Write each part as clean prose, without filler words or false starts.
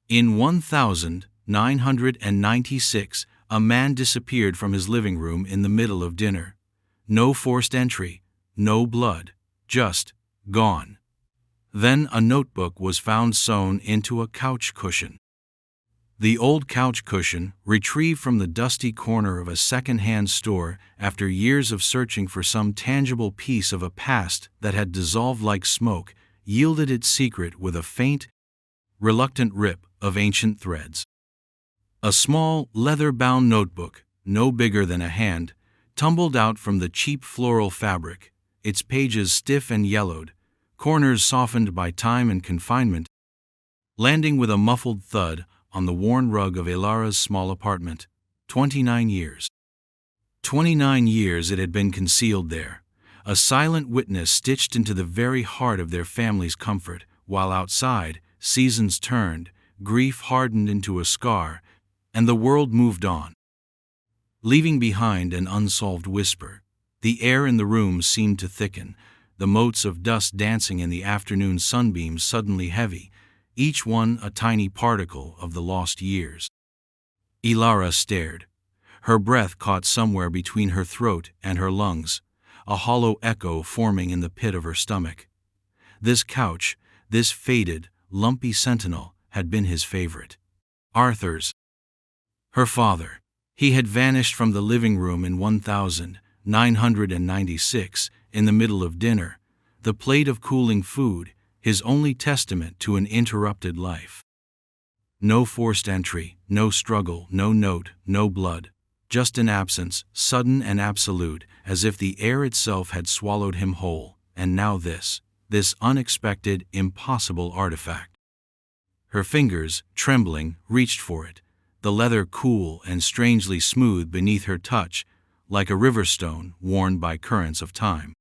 In 1996, a man disappeared from his living room in the middle of dinner. No forced entry, no blood, just gone. Then a notebook was found sewn into a couch cushion. The old couch cushion, retrieved from the dusty corner of a second-hand store after years of searching for some tangible piece of a past that had dissolved like smoke, yielded its secret with a faint, reluctant rip of ancient threads. A small, leather-bound notebook, no bigger than a hand, tumbled out from the cheap floral fabric, its pages stiff and yellowed, corners softened by time and confinement, landing with a muffled thud on the worn rug of Ilara's small apartment. 29 years. 29 years it had been concealed there, a silent witness stitched into the very heart of their family's comfort, while outside, seasons turned, grief hardened into a scar, and the world moved on. Leaving behind an unsolved whisper, the air in the room seemed to thicken, the motes of dust dancing in the afternoon sunbeams suddenly heavy, each one a tiny particle of the lost years. Ilara stared. Her breath caught somewhere between her throat and her lungs, a hollow echo forming in the pit of her stomach. This couch, this faded, lumpy sentinel, had been his favorite. Arthur's. Her father. He had vanished from the living room in 1996, in the middle of dinner, the plate of cooling food, his only testament to an interrupted life. No forced entry, no struggle, no note, no blood, just an absence, sudden and absolute, as if the air itself had swallowed him whole, and now this unexpected, impossible artifact. Her fingers, trembling, reached for it, the leather cool and strangely smooth beneath her touch, like a river stone worn by currents of time.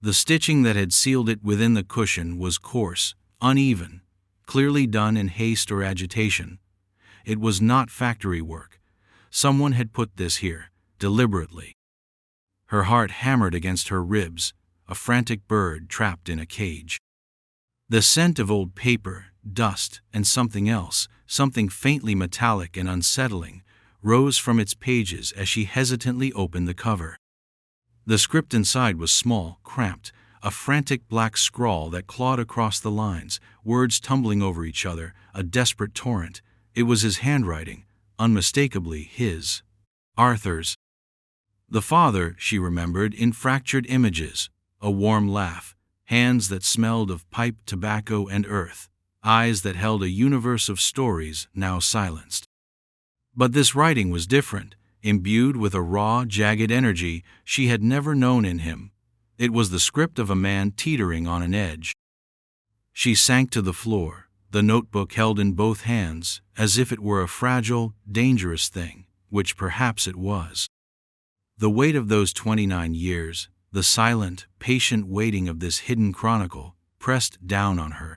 The stitching that had sealed it within the cushion was coarse, uneven, clearly done in haste or agitation. It was not factory work. Someone had put this here, deliberately. Her heart hammered against her ribs, a frantic bird trapped in a cage. The scent of old paper, dust, and something else, something faintly metallic and unsettling, rose from its pages as she hesitantly opened the cover. The script inside was small, cramped, a frantic black scrawl that clawed across the lines, words tumbling over each other, a desperate torrent. It was his handwriting, unmistakably his. Arthur's. The father, she remembered, in fractured images, a warm laugh, hands that smelled of pipe tobacco and earth, eyes that held a universe of stories now silenced. But this writing was different, imbued with a raw, jagged energy she had never known in him. It was the script of a man teetering on an edge. She sank to the floor, the notebook held in both hands, as if it were a fragile, dangerous thing, which perhaps it was. The weight of those 29 years, the silent, patient waiting of this hidden chronicle, pressed down on her.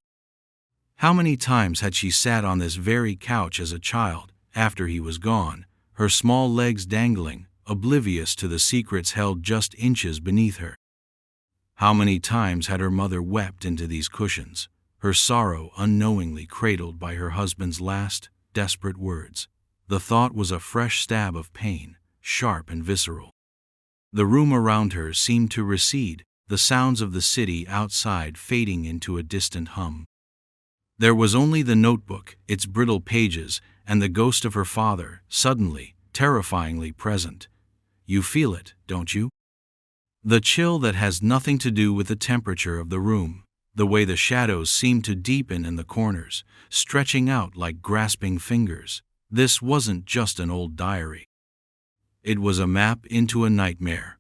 How many times had she sat on this very couch as a child, after he was gone, her small legs dangling, oblivious to the secrets held just inches beneath her? How many times had her mother wept into these cushions, her sorrow unknowingly cradled by her husband's last, desperate words? The thought was a fresh stab of pain, sharp and visceral. The room around her seemed to recede, the sounds of the city outside fading into a distant hum. There was only the notebook, its brittle pages, and the ghost of her father, suddenly, terrifyingly present. You feel it, don't you? The chill that has nothing to do with the temperature of the room, the way the shadows seem to deepen in the corners, stretching out like grasping fingers. This wasn't just an old diary. It was a map into a nightmare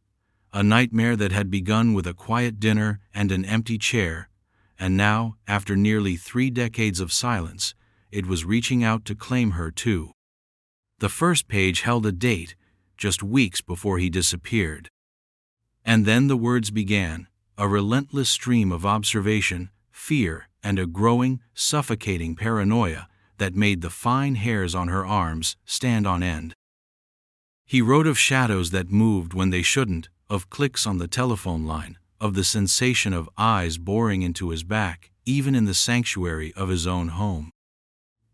that had begun with a quiet dinner and an empty chair, and now, after nearly 3 decades of silence, it was reaching out to claim her too. The first page held a date, just weeks before he disappeared. And then the words began, a relentless stream of observation, fear, and a growing, suffocating paranoia that made the fine hairs on her arms stand on end. He wrote of shadows that moved when they shouldn't, of clicks on the telephone line, of the sensation of eyes boring into his back, even in the sanctuary of his own home.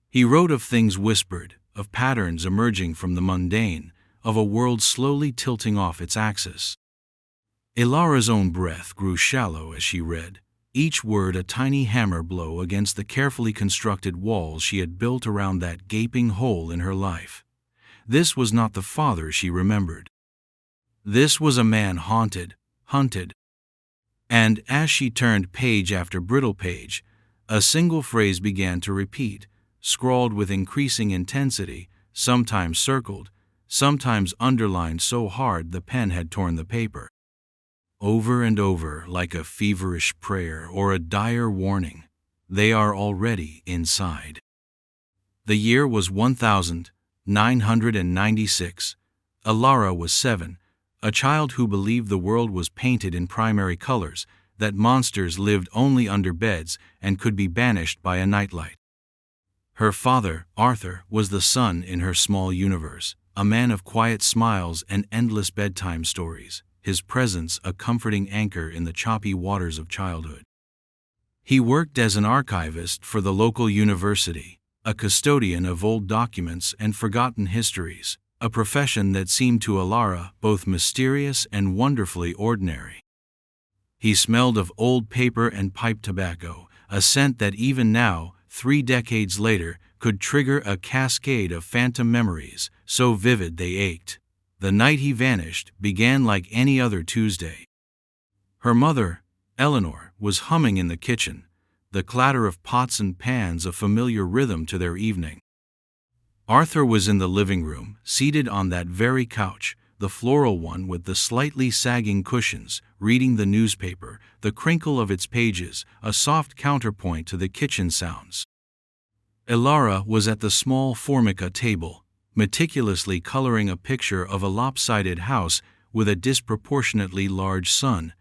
He wrote of things whispered, of patterns emerging from the mundane, of a world slowly tilting off its axis. Ilara's own breath grew shallow as she read, each word a tiny hammer blow against the carefully constructed walls she had built around that gaping hole in her life. This was not the father she remembered. This was a man haunted, hunted. And as she turned page after brittle page, a single phrase began to repeat, scrawled with increasing intensity, sometimes circled, sometimes underlined so hard the pen had torn the paper. Over and over, like a feverish prayer or a dire warning, they are already inside. The year was 1996. Ilara was 7, a child who believed the world was painted in primary colors, that monsters lived only under beds and could be banished by a nightlight. Her father, Arthur, was the sun in her small universe, a man of quiet smiles and endless bedtime stories, his presence a comforting anchor in the choppy waters of childhood. He worked as an archivist for the local university, a custodian of old documents and forgotten histories, a profession that seemed to Ilara both mysterious and wonderfully ordinary. He smelled of old paper and pipe tobacco, a scent that even now, 3 decades later, could trigger a cascade of phantom memories, so vivid they ached. The night he vanished began like any other Tuesday. Her mother, Eleanor, was humming in the kitchen, the clatter of pots and pans a familiar rhythm to their evening. Arthur was in the living room, seated on that very couch, the floral one with the slightly sagging cushions, reading the newspaper, the crinkle of its pages, a soft counterpoint to the kitchen sounds. Ilara was at the small formica table, meticulously coloring a picture of a lopsided house with a disproportionately large sun,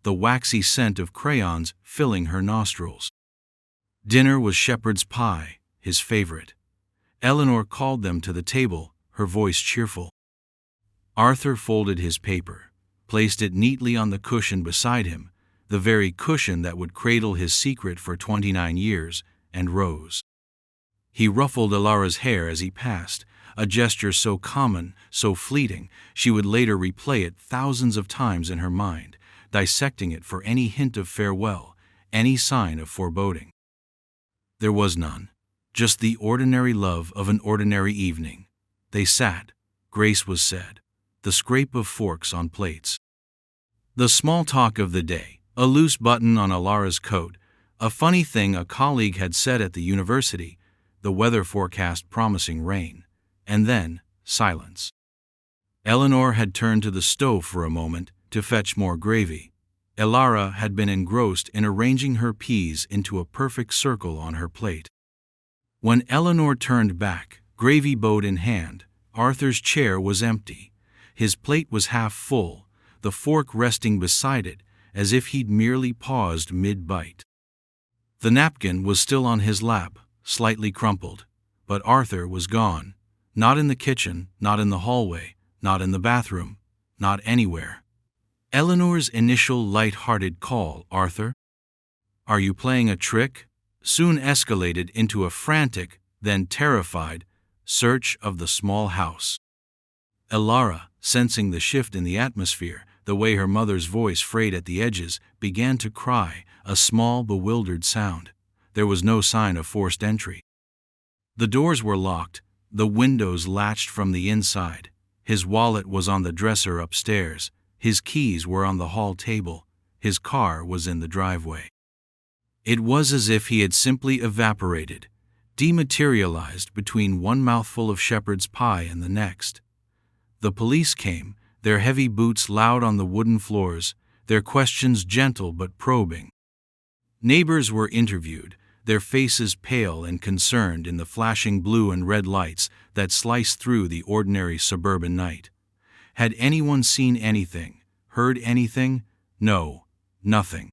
the waxy scent of crayons filling her nostrils. Dinner was shepherd's pie, his favorite. Eleanor called them to the table, her voice cheerful. Arthur folded his paper, placed it neatly on the cushion beside him, the very cushion that would cradle his secret for 29 years, and rose. He ruffled Ilara's hair as he passed, a gesture so common, so fleeting, she would later replay it thousands of times in her mind, dissecting it for any hint of farewell, any sign of foreboding. There was none, just the ordinary love of an ordinary evening. They sat, grace was said, the scrape of forks on plates. The small talk of the day, a loose button on Ilara's coat, a funny thing a colleague had said at the university, the weather forecast promising rain. And then, silence. Eleanor had turned to the stove for a moment to fetch more gravy. Ilara had been engrossed in arranging her peas into a perfect circle on her plate. When Eleanor turned back, gravy boat in hand, Arthur's chair was empty. His plate was half full, the fork resting beside it, as if he'd merely paused mid-bite. The napkin was still on his lap, slightly crumpled, but Arthur was gone. Not in the kitchen, not in the hallway, not in the bathroom, not anywhere. Eleanor's initial light-hearted call, "Arthur? Are you playing a trick?" soon escalated into a frantic, then terrified, search of the small house. Ilara, sensing the shift in the atmosphere, the way her mother's voice frayed at the edges, began to cry, a small, bewildered sound. There was no sign of forced entry. The doors were locked, the windows latched from the inside. His wallet was on the dresser upstairs, his keys were on the hall table, his car was in the driveway. It was as if he had simply evaporated, dematerialized between one mouthful of shepherd's pie and the next. The police came, their heavy boots loud on the wooden floors, their questions gentle but probing. Neighbors were interviewed, their faces pale and concerned in the flashing blue and red lights that sliced through the ordinary suburban night. Had anyone seen anything, heard anything? No, nothing.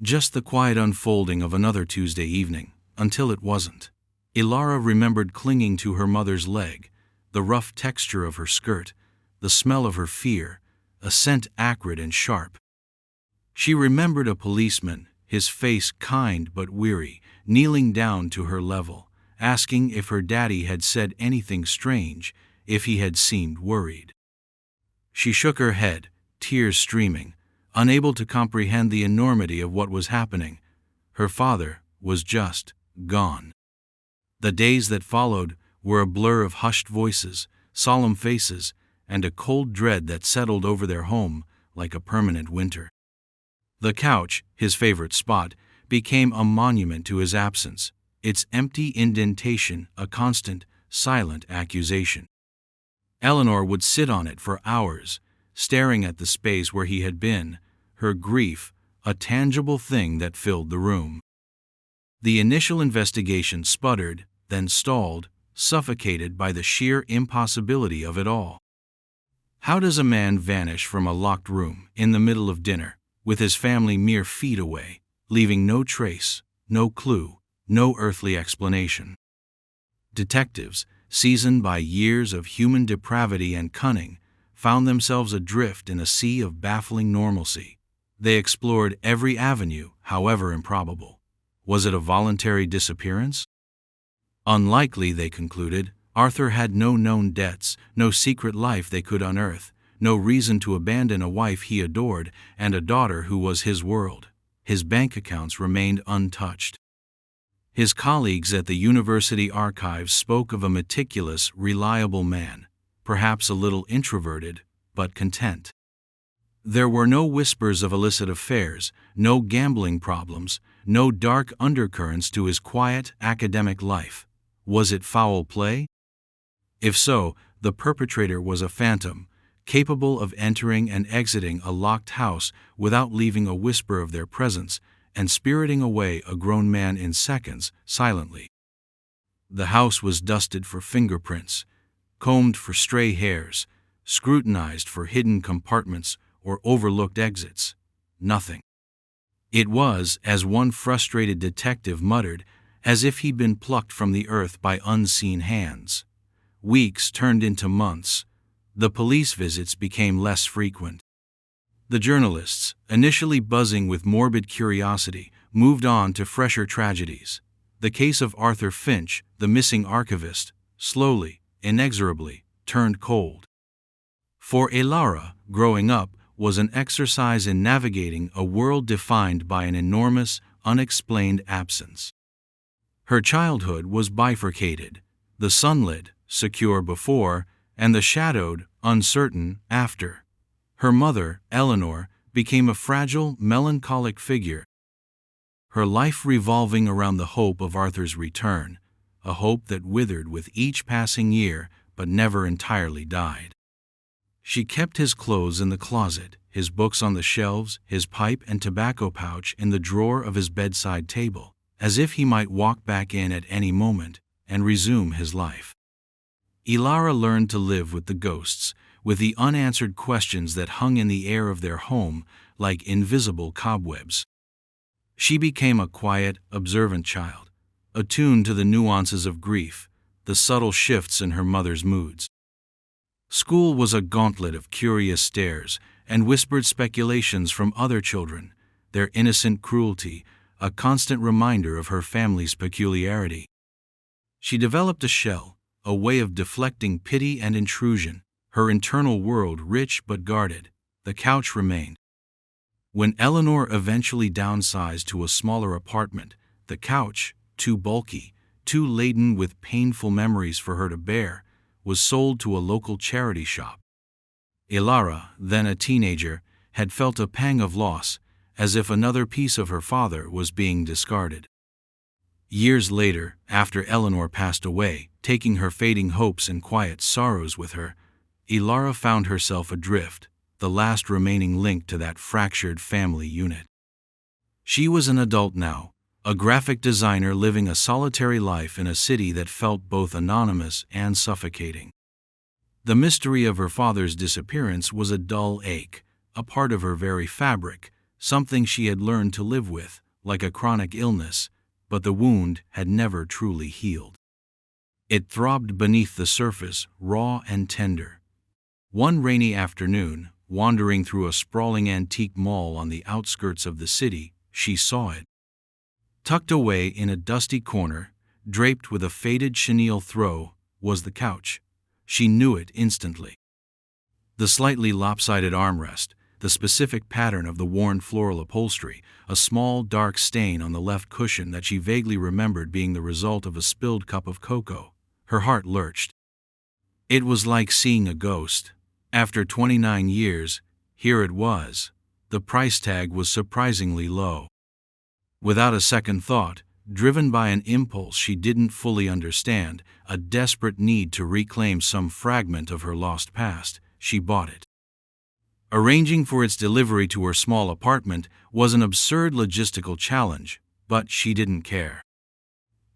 Just the quiet unfolding of another Tuesday evening, until it wasn't. Ilara remembered clinging to her mother's leg, the rough texture of her skirt, the smell of her fear, a scent acrid and sharp. She remembered a policeman, his face kind but weary, kneeling down to her level, asking if her daddy had said anything strange, if he had seemed worried. She shook her head, tears streaming, unable to comprehend the enormity of what was happening. Her father was just gone. The days that followed were a blur of hushed voices, solemn faces, and a cold dread that settled over their home like a permanent winter. The couch, his favorite spot, became a monument to his absence, its empty indentation a constant, silent accusation. Eleanor would sit on it for hours, staring at the space where he had been, her grief a tangible thing that filled the room. The initial investigation sputtered, then stalled, suffocated by the sheer impossibility of it all. How does a man vanish from a locked room in the middle of dinner, with his family mere feet away, leaving no trace, no clue, no earthly explanation? Detectives, seasoned by years of human depravity and cunning, found themselves adrift in a sea of baffling normalcy. They explored every avenue, however improbable. Was it a voluntary disappearance? Unlikely, they concluded. Arthur had no known debts, no secret life they could unearth, no reason to abandon a wife he adored and a daughter who was his world. His bank accounts remained untouched. His colleagues at the university archives spoke of a meticulous, reliable man, perhaps a little introverted, but content. There were no whispers of illicit affairs, no gambling problems, no dark undercurrents to his quiet, academic life. Was it foul play? If so, the perpetrator was a phantom, capable of entering and exiting a locked house without leaving a whisper of their presence, and spiriting away a grown man in seconds, silently. The house was dusted for fingerprints, combed for stray hairs, scrutinized for hidden compartments or overlooked exits. Nothing. It was, as one frustrated detective muttered, as if he'd been plucked from the earth by unseen hands. Weeks turned into months. The police visits became less frequent. The journalists, initially buzzing with morbid curiosity, moved on to fresher tragedies. The case of Arthur Finch, the missing archivist, slowly, inexorably, turned cold. For Elara, growing up was an exercise in navigating a world defined by an enormous, unexplained absence. Her childhood was bifurcated, the sunlit, secure before, and the shadowed, uncertain, after. Her mother, Eleanor, became a fragile, melancholic figure, her life revolving around the hope of Arthur's return, a hope that withered with each passing year but never entirely died. She kept his clothes in the closet, his books on the shelves, his pipe and tobacco pouch in the drawer of his bedside table, as if he might walk back in at any moment and resume his life. Elara learned to live with the ghosts, with the unanswered questions that hung in the air of their home like invisible cobwebs. She became a quiet, observant child, attuned to the nuances of grief, the subtle shifts in her mother's moods. School was a gauntlet of curious stares and whispered speculations from other children, their innocent cruelty a constant reminder of her family's peculiarity. She developed a shell, a way of deflecting pity and intrusion, her internal world rich but guarded. The couch remained. When Eleanor eventually downsized to a smaller apartment, the couch, too bulky, too laden with painful memories for her to bear, was sold to a local charity shop. Elara, then a teenager, had felt a pang of loss, as if another piece of her father was being discarded. Years later, after Eleanor passed away, taking her fading hopes and quiet sorrows with her, Elara found herself adrift, the last remaining link to that fractured family unit. She was an adult now, a graphic designer living a solitary life in a city that felt both anonymous and suffocating. The mystery of her father's disappearance was a dull ache, a part of her very fabric, something she had learned to live with, like a chronic illness, but the wound had never truly healed. It throbbed beneath the surface, raw and tender. One rainy afternoon, wandering through a sprawling antique mall on the outskirts of the city, she saw it. Tucked away in a dusty corner, draped with a faded chenille throw, was the couch. She knew it instantly. The slightly lopsided armrest, the specific pattern of the worn floral upholstery, a small dark stain on the left cushion that she vaguely remembered being the result of a spilled cup of cocoa. Her heart lurched. It was like seeing a ghost. After 29 years, here it was. The price tag was surprisingly low. Without a second thought, driven by an impulse she didn't fully understand, a desperate need to reclaim some fragment of her lost past, she bought it. Arranging for its delivery to her small apartment was an absurd logistical challenge, but she didn't care.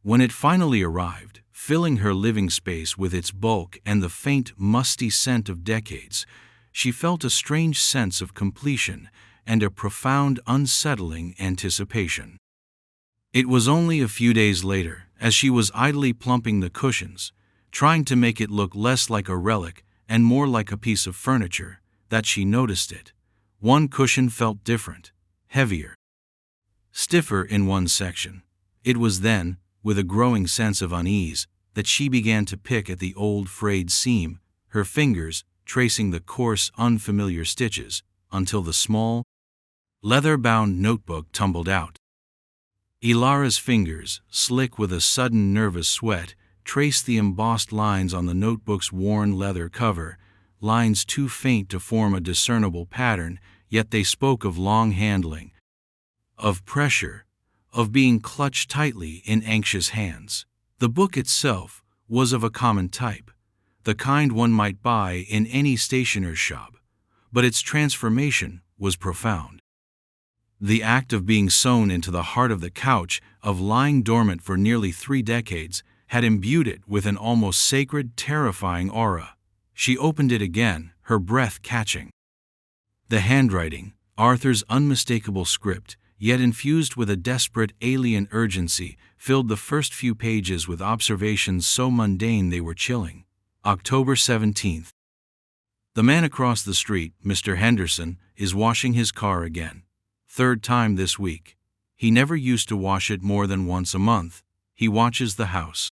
When it finally arrived, filling her living space with its bulk and the faint, musty scent of decades, she felt a strange sense of completion and a profound, unsettling anticipation. It was only a few days later, as she was idly plumping the cushions, trying to make it look less like a relic and more like a piece of furniture, that she noticed it. One cushion felt different, heavier, stiffer in one section. It was then, with a growing sense of unease, that she began to pick at the old frayed seam, her fingers tracing the coarse, unfamiliar stitches, until the small, leather-bound notebook tumbled out. Ilara's fingers, slick with a sudden nervous sweat, traced the embossed lines on the notebook's worn leather cover, lines too faint to form a discernible pattern, yet they spoke of long handling, of pressure, of being clutched tightly in anxious hands. The book itself was of a common type, the kind one might buy in any stationer's shop, but its transformation was profound. The act of being sewn into the heart of the couch, of lying dormant for nearly 3 decades, had imbued it with an almost sacred, terrifying aura. She opened it again, her breath catching. The handwriting, Arthur's unmistakable script, yet infused with a desperate, alien urgency, filled the first few pages with observations so mundane they were chilling. October 17th. The man across the street, Mr. Henderson, is washing his car again. 3rd time this week. He never used to wash it more than once a month. He watches the house.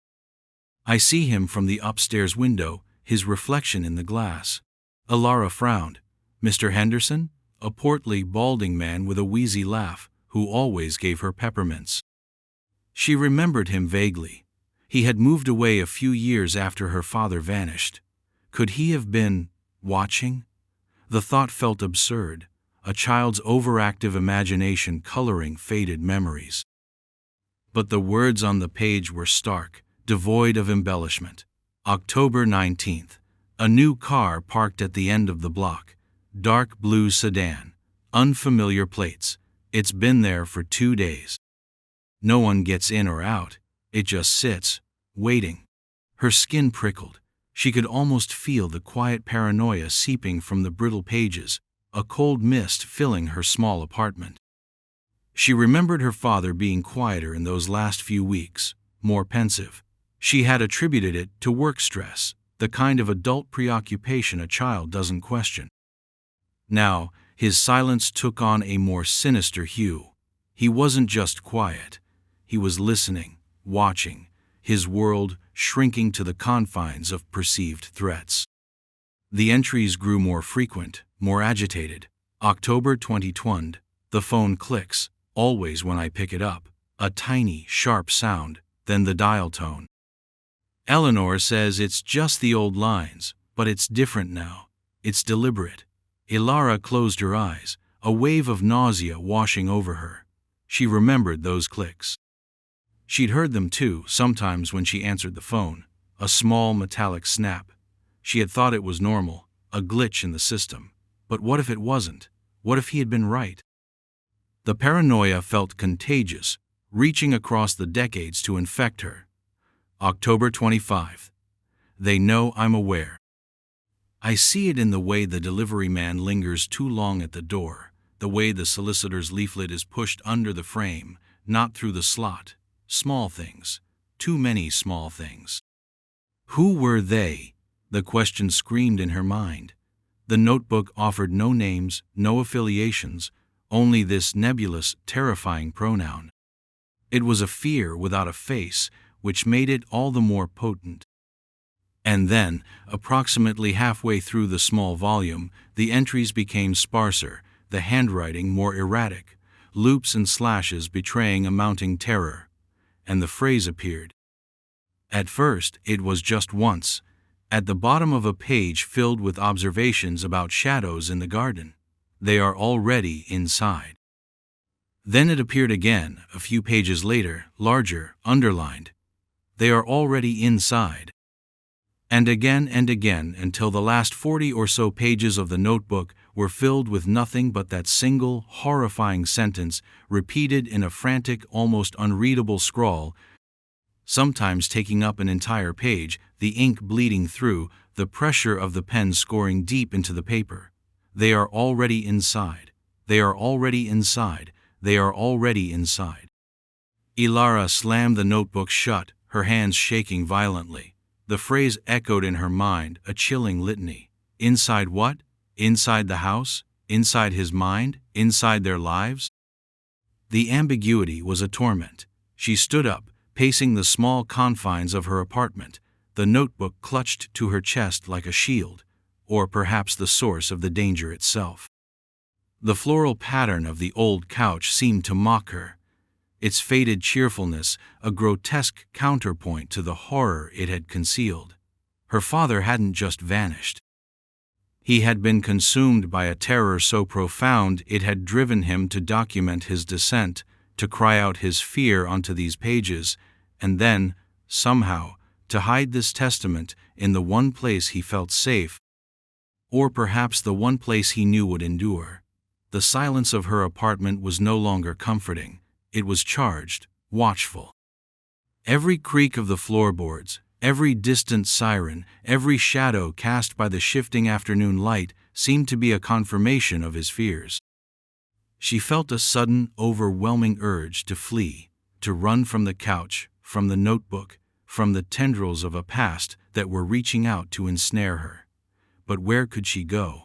I see him from the upstairs window, his reflection in the glass. Ilara frowned. Mr. Henderson? A portly, balding man with a wheezy laugh, who always gave her peppermints. She remembered him vaguely. He had moved away a few years after her father vanished. Could he have been watching? The thought felt absurd, a child's overactive imagination coloring faded memories. But the words on the page were stark, devoid of embellishment. October 19th. A new car parked at the end of the block. Dark blue sedan. Unfamiliar plates. It's been there for 2 days. No one gets in or out. It just sits, waiting. Her skin prickled. She could almost feel the quiet paranoia seeping from the brittle pages, a cold mist filling her small apartment. She remembered her father being quieter in those last few weeks, more pensive. She had attributed it to work stress, the kind of adult preoccupation a child doesn't question. Now, his silence took on a more sinister hue. He wasn't just quiet. He was listening, watching, his world shrinking to the confines of perceived threats. The entries grew more frequent, more agitated. October 2020. The phone clicks, always when I pick it up, a tiny, sharp sound, then the dial tone. Eleanor says it's just the old lines, but it's different now. It's deliberate. Ilara closed her eyes, a wave of nausea washing over her. She remembered those clicks. She'd heard them too, sometimes when she answered the phone, a small metallic snap. She had thought it was normal, a glitch in the system. But what if it wasn't? What if he had been right? The paranoia felt contagious, reaching across the decades to infect her. October 25th. They know I'm aware. I see it in the way the delivery man lingers too long at the door, the way the solicitor's leaflet is pushed under the frame, not through the slot. Small things. Too many small things. Who were they? The question screamed in her mind. The notebook offered no names, no affiliations, only this nebulous, terrifying pronoun. It was a fear without a face, which made it all the more potent. And then, approximately halfway through the small volume, the entries became sparser, the handwriting more erratic, loops and slashes betraying a mounting terror. And the phrase appeared. At first, it was just once, at the bottom of a page filled with observations about shadows in the garden. They are already inside. Then it appeared again, a few pages later, larger, underlined. They are already inside. And again until the last 40 or so pages of the notebook were filled with nothing but that single, horrifying sentence, repeated in a frantic, almost unreadable scrawl, sometimes taking up an entire page, the ink bleeding through, the pressure of the pen scoring deep into the paper. They are already inside. They are already inside. They are already inside. Ilara slammed the notebook shut, her hands shaking violently. The phrase echoed in her mind, a chilling litany. Inside what? Inside the house? Inside his mind? Inside their lives? The ambiguity was a torment. She stood up, pacing the small confines of her apartment, the notebook clutched to her chest like a shield, or perhaps the source of the danger itself. The floral pattern of the old couch seemed to mock her, its faded cheerfulness a grotesque counterpoint to the horror it had concealed. Her father hadn't just vanished. He had been consumed by a terror so profound it had driven him to document his descent, to cry out his fear onto these pages, and then, somehow, to hide this testament in the one place he felt safe, or perhaps the one place he knew would endure. The silence of her apartment was no longer comforting. It was charged, watchful. Every creak of the floorboards, every distant siren, every shadow cast by the shifting afternoon light seemed to be a confirmation of his fears. She felt a sudden, overwhelming urge to flee, to run from the couch, from the notebook, from the tendrils of a past that were reaching out to ensnare her. But where could she go?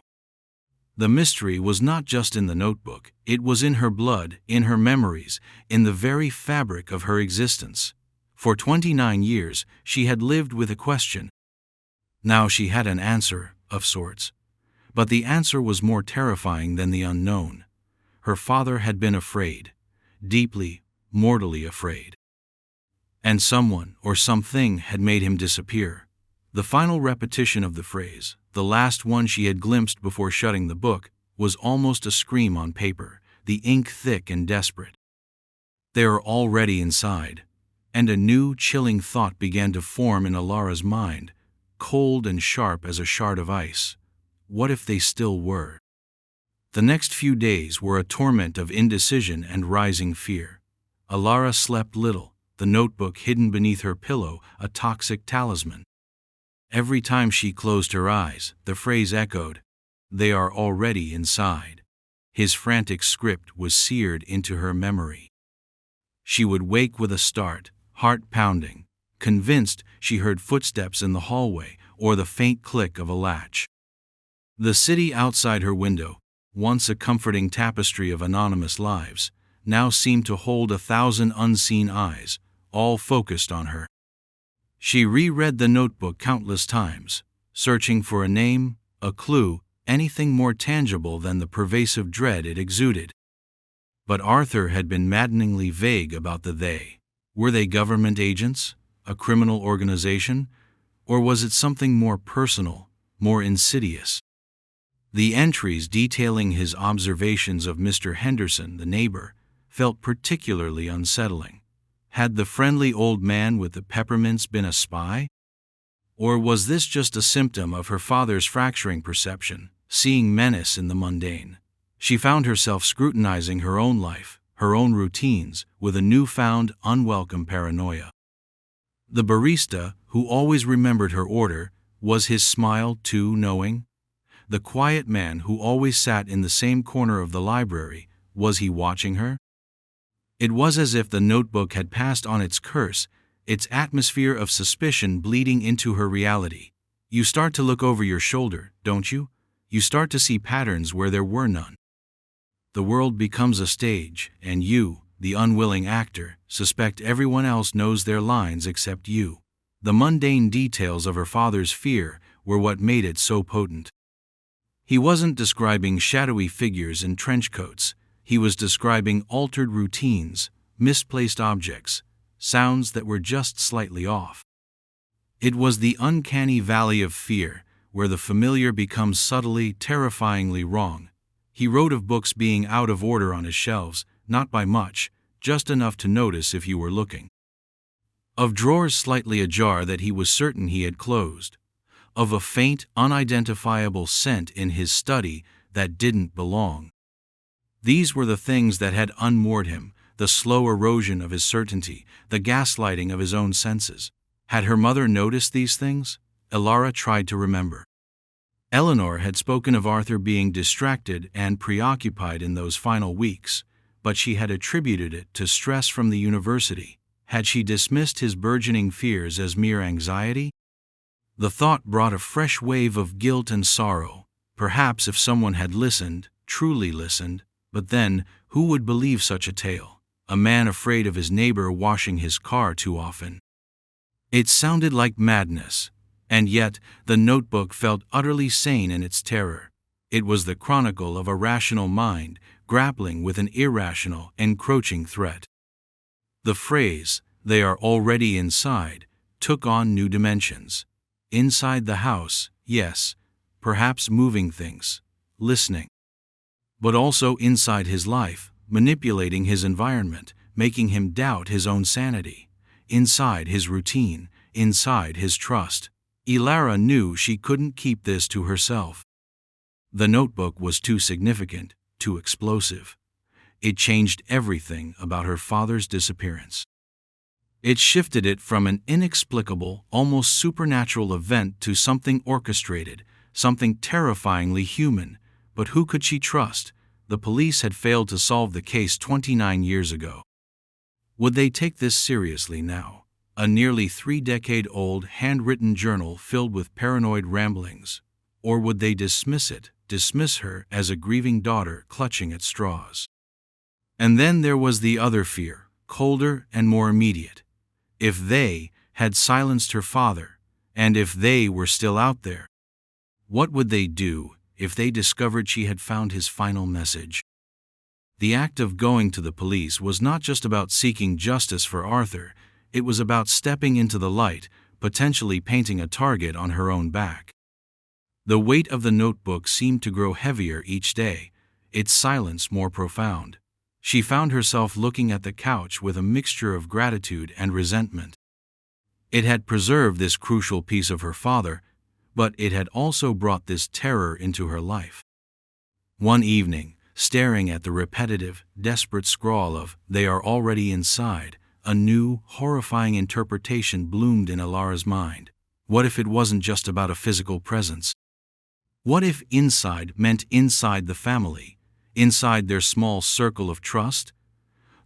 The mystery was not just in the notebook, it was in her blood, in her memories, in the very fabric of her existence. For 29 years, she had lived with a question. Now she had an answer, of sorts. But the answer was more terrifying than the unknown. Her father had been afraid, deeply, mortally afraid. And someone or something had made him disappear. The final repetition of the phrase, the last one she had glimpsed before shutting the book, was almost a scream on paper, the ink thick and desperate. They are already inside. And a new, chilling thought began to form in Ilara's mind, cold and sharp as a shard of ice. What if they still were? The next few days were a torment of indecision and rising fear. Ilara slept little, the notebook hidden beneath her pillow, a toxic talisman. Every time she closed her eyes, the phrase echoed, "They are already inside." His frantic script was seared into her memory. She would wake with a start, heart pounding, convinced she heard footsteps in the hallway or the faint click of a latch. The city outside her window, once a comforting tapestry of anonymous lives, now seemed to hold 1,000 unseen eyes, all focused on her. She reread the notebook countless times, searching for a name, a clue, anything more tangible than the pervasive dread it exuded. But Arthur had been maddeningly vague about the they. Were they government agents, a criminal organization, or was it something more personal, more insidious? The entries detailing his observations of Mr. Henderson, the neighbor, felt particularly unsettling. Had the friendly old man with the peppermints been a spy? Or was this just a symptom of her father's fracturing perception, seeing menace in the mundane? She found herself scrutinizing her own life, her own routines, with a newfound, unwelcome paranoia. The barista, who always remembered her order, was his smile too knowing? The quiet man who always sat in the same corner of the library, was he watching her? It was as if the notebook had passed on its curse, its atmosphere of suspicion bleeding into her reality. You start to look over your shoulder, don't you? You start to see patterns where there were none. The world becomes a stage, and you, the unwilling actor, suspect everyone else knows their lines except you. The mundane details of her father's fear were what made it so potent. He wasn't describing shadowy figures in trench coats. He was describing altered routines, misplaced objects, sounds that were just slightly off. It was the uncanny valley of fear, where the familiar becomes subtly, terrifyingly wrong. He wrote of books being out of order on his shelves, not by much, just enough to notice if you were looking. Of drawers slightly ajar that he was certain he had closed. Of a faint, unidentifiable scent in his study that didn't belong. These were the things that had unmoored him, the slow erosion of his certainty, the gaslighting of his own senses. Had her mother noticed these things? Elara tried to remember. Eleanor had spoken of Arthur being distracted and preoccupied in those final weeks, but she had attributed it to stress from the university. Had she dismissed his burgeoning fears as mere anxiety? The thought brought a fresh wave of guilt and sorrow. Perhaps if someone had listened, truly listened, but then, who would believe such a tale? A man afraid of his neighbor washing his car too often. It sounded like madness, and yet the notebook felt utterly sane in its terror. It was the chronicle of a rational mind grappling with an irrational, encroaching threat. The phrase, "they are already inside," took on new dimensions. Inside the house, yes, perhaps moving things, listening. But also inside his life, manipulating his environment, making him doubt his own sanity. Inside his routine, inside his trust. Elara knew she couldn't keep this to herself. The notebook was too significant, too explosive. It changed everything about her father's disappearance. It shifted it from an inexplicable, almost supernatural event to something orchestrated, something terrifyingly human. But who could she trust? The police had failed to solve the case 29 years ago. Would they take this seriously now? A nearly 3-decade-old handwritten journal filled with paranoid ramblings. Or would they dismiss her as a grieving daughter clutching at straws? And then there was the other fear, colder and more immediate. If they had silenced her father, and if they were still out there, what would they do if they discovered she had found his final message? The act of going to the police was not just about seeking justice for Arthur, it was about stepping into the light, potentially painting a target on her own back. The weight of the notebook seemed to grow heavier each day, its silence more profound. She found herself looking at the couch with a mixture of gratitude and resentment. It had preserved this crucial piece of her father, but it had also brought this terror into her life. One evening, staring at the repetitive, desperate scrawl of "they are already inside," a new, horrifying interpretation bloomed in Elara's mind. What if it wasn't just about a physical presence? What if inside meant inside the family? Inside their small circle of trust?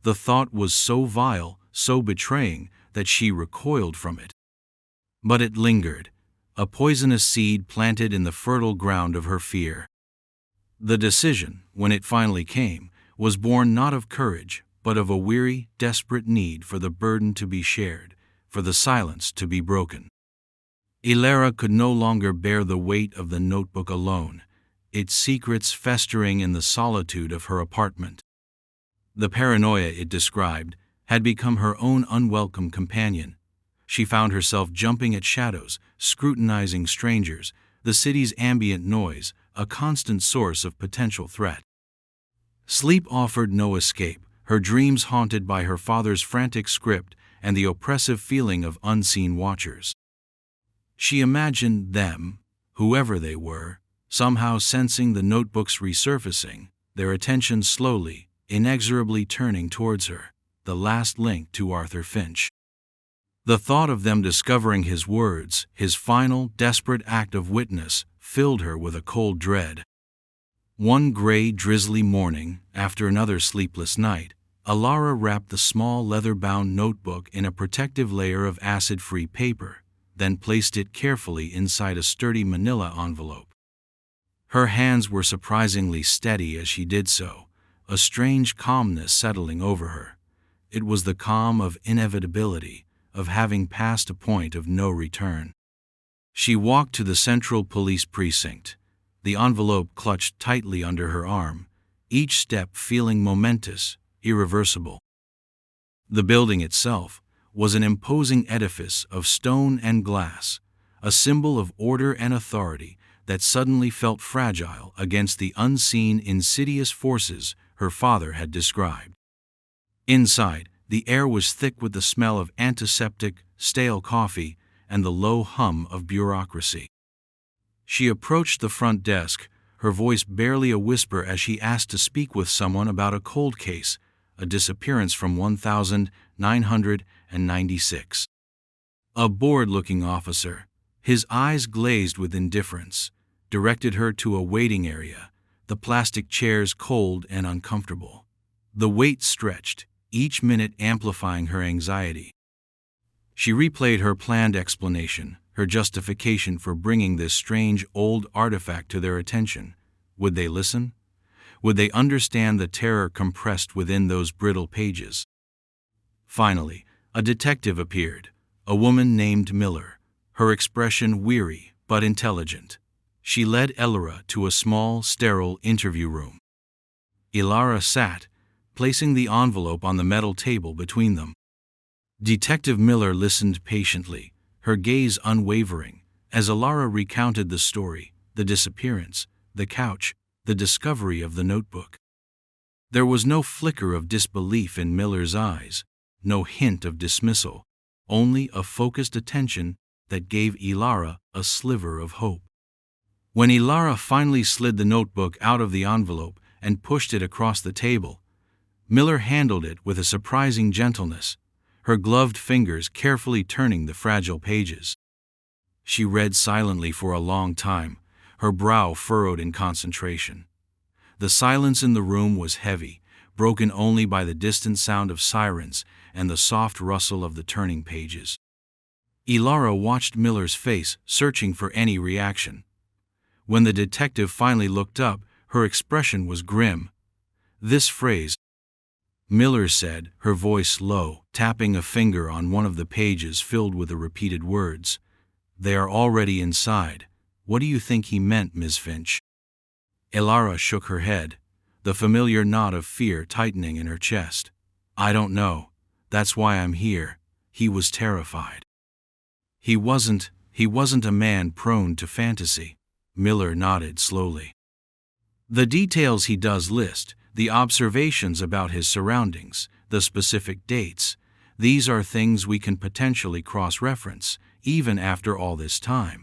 The thought was so vile, so betraying, that she recoiled from it. But it lingered, a poisonous seed planted in the fertile ground of her fear. The decision, when it finally came, was born not of courage, but of a weary, desperate need for the burden to be shared, for the silence to be broken. Elara could no longer bear the weight of the notebook alone, its secrets festering in the solitude of her apartment. The paranoia it described had become her own unwelcome companion. She found herself jumping at shadows, scrutinizing strangers, the city's ambient noise, a constant source of potential threat. Sleep offered no escape, her dreams haunted by her father's frantic script and the oppressive feeling of unseen watchers. She imagined them, whoever they were, somehow sensing the notebook's resurfacing, their attention slowly, inexorably turning towards her, the last link to Arthur Finch. The thought of them discovering his words, his final, desperate act of witness, filled her with a cold dread. One gray, drizzly morning, after another sleepless night, Elara wrapped the small leather-bound notebook in a protective layer of acid-free paper, then placed it carefully inside a sturdy manila envelope. Her hands were surprisingly steady as she did so, a strange calmness settling over her. It was the calm of inevitability, of having passed a point of no return. She walked to the Central Police Precinct, the envelope clutched tightly under her arm, each step feeling momentous, irreversible. The building itself was an imposing edifice of stone and glass, a symbol of order and authority that suddenly felt fragile against the unseen, insidious forces her father had described. Inside, the air was thick with the smell of antiseptic, stale coffee, and the low hum of bureaucracy. She approached the front desk, her voice barely a whisper as she asked to speak with someone about a cold case, a disappearance from 1996. A bored-looking officer, his eyes glazed with indifference, directed her to a waiting area, the plastic chairs cold and uncomfortable. The wait stretched, each minute amplifying her anxiety. She replayed her planned explanation, her justification for bringing this strange old artifact to their attention. Would they listen? Would they understand the terror compressed within those brittle pages? Finally, a detective appeared, a woman named Miller, her expression weary but intelligent. She led Elora to a small, sterile interview room. Ilara sat, placing the envelope on the metal table between them. Detective Miller listened patiently, her gaze unwavering, as Ilara recounted the story, the disappearance, the couch, the discovery of the notebook. There was no flicker of disbelief in Miller's eyes, no hint of dismissal, only a focused attention that gave Ilara a sliver of hope. When Ilara finally slid the notebook out of the envelope and pushed it across the table, Miller handled it with a surprising gentleness, her gloved fingers carefully turning the fragile pages. She read silently for a long time, her brow furrowed in concentration. The silence in the room was heavy, broken only by the distant sound of sirens and the soft rustle of the turning pages. Ilara watched Miller's face, searching for any reaction. When the detective finally looked up, her expression was grim. "This phrase," Miller said, her voice low, tapping a finger on one of the pages filled with the repeated words. "They are already inside. What do you think he meant, Ms. Finch?" Ilara shook her head, the familiar knot of fear tightening in her chest. "I don't know. That's why I'm here." He was terrified. He wasn't a man prone to fantasy. Miller nodded slowly. "The details he does list, the observations about his surroundings, the specific dates, these are things we can potentially cross-reference, even after all this time.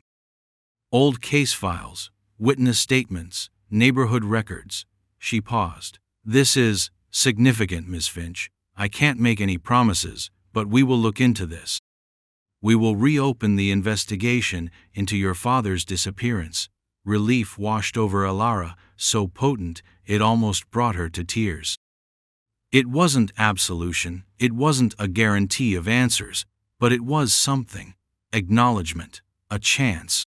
Old case files, witness statements, neighborhood records." She paused. "This is significant, Ms. Finch. I can't make any promises, but we will look into this. We will reopen the investigation into your father's disappearance." Relief washed over Ilara, so potent it almost brought her to tears. It wasn't absolution, it wasn't a guarantee of answers, but it was something. Acknowledgement, a chance.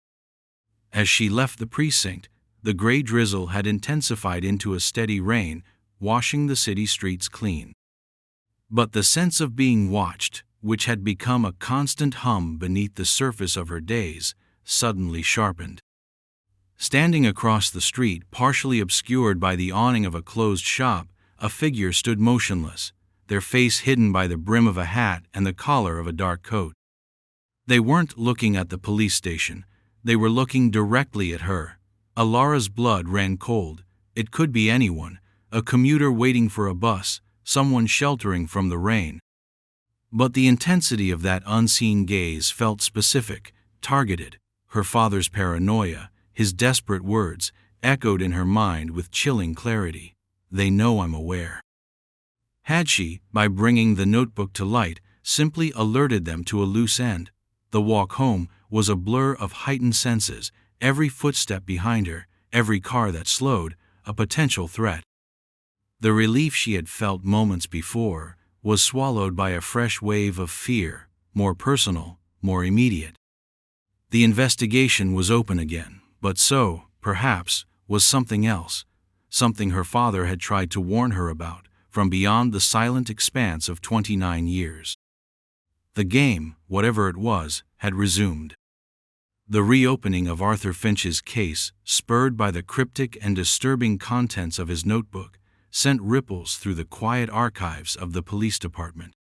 As she left the precinct, the gray drizzle had intensified into a steady rain, washing the city streets clean. But the sense of being watched, which had become a constant hum beneath the surface of her days, suddenly sharpened. Standing across the street, partially obscured by the awning of a closed shop, a figure stood motionless, their face hidden by the brim of a hat and the collar of a dark coat. They weren't looking at the police station, they were looking directly at her. Ilara's blood ran cold. It could be anyone, a commuter waiting for a bus, someone sheltering from the rain. But the intensity of that unseen gaze felt specific, targeted. Her father's paranoia, his desperate words, echoed in her mind with chilling clarity. "They know I'm aware." Had she, by bringing the notebook to light, simply alerted them to a loose end? The walk home was a blur of heightened senses, every footstep behind her, every car that slowed, a potential threat. The relief she had felt moments before was swallowed by a fresh wave of fear, more personal, more immediate. The investigation was open again, but so, perhaps, was something else, something her father had tried to warn her about, from beyond the silent expanse of 29 years. The game, whatever it was, had resumed. The reopening of Arthur Finch's case, spurred by the cryptic and disturbing contents of his notebook, sent ripples through the quiet archives of the police department.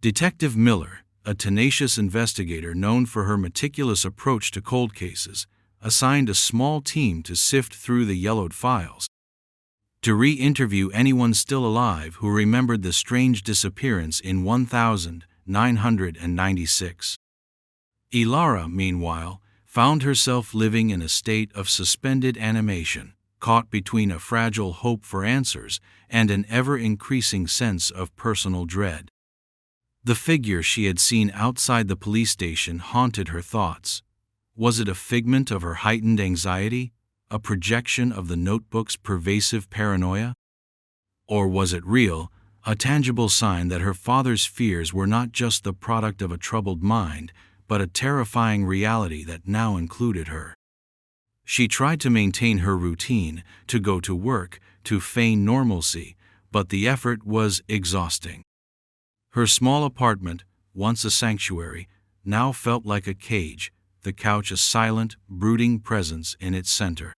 Detective Miller, a tenacious investigator known for her meticulous approach to cold cases, assigned a small team to sift through the yellowed files, to re-interview anyone still alive who remembered the strange disappearance in 1996. Ilara, meanwhile, found herself living in a state of suspended animation, caught between a fragile hope for answers and an ever-increasing sense of personal dread. The figure she had seen outside the police station haunted her thoughts. Was it a figment of her heightened anxiety, a projection of the notebook's pervasive paranoia? Or was it real, a tangible sign that her father's fears were not just the product of a troubled mind, but a terrifying reality that now included her? She tried to maintain her routine, to go to work, to feign normalcy, but the effort was exhausting. Her small apartment, once a sanctuary, now felt like a cage, the couch a silent, brooding presence in its center.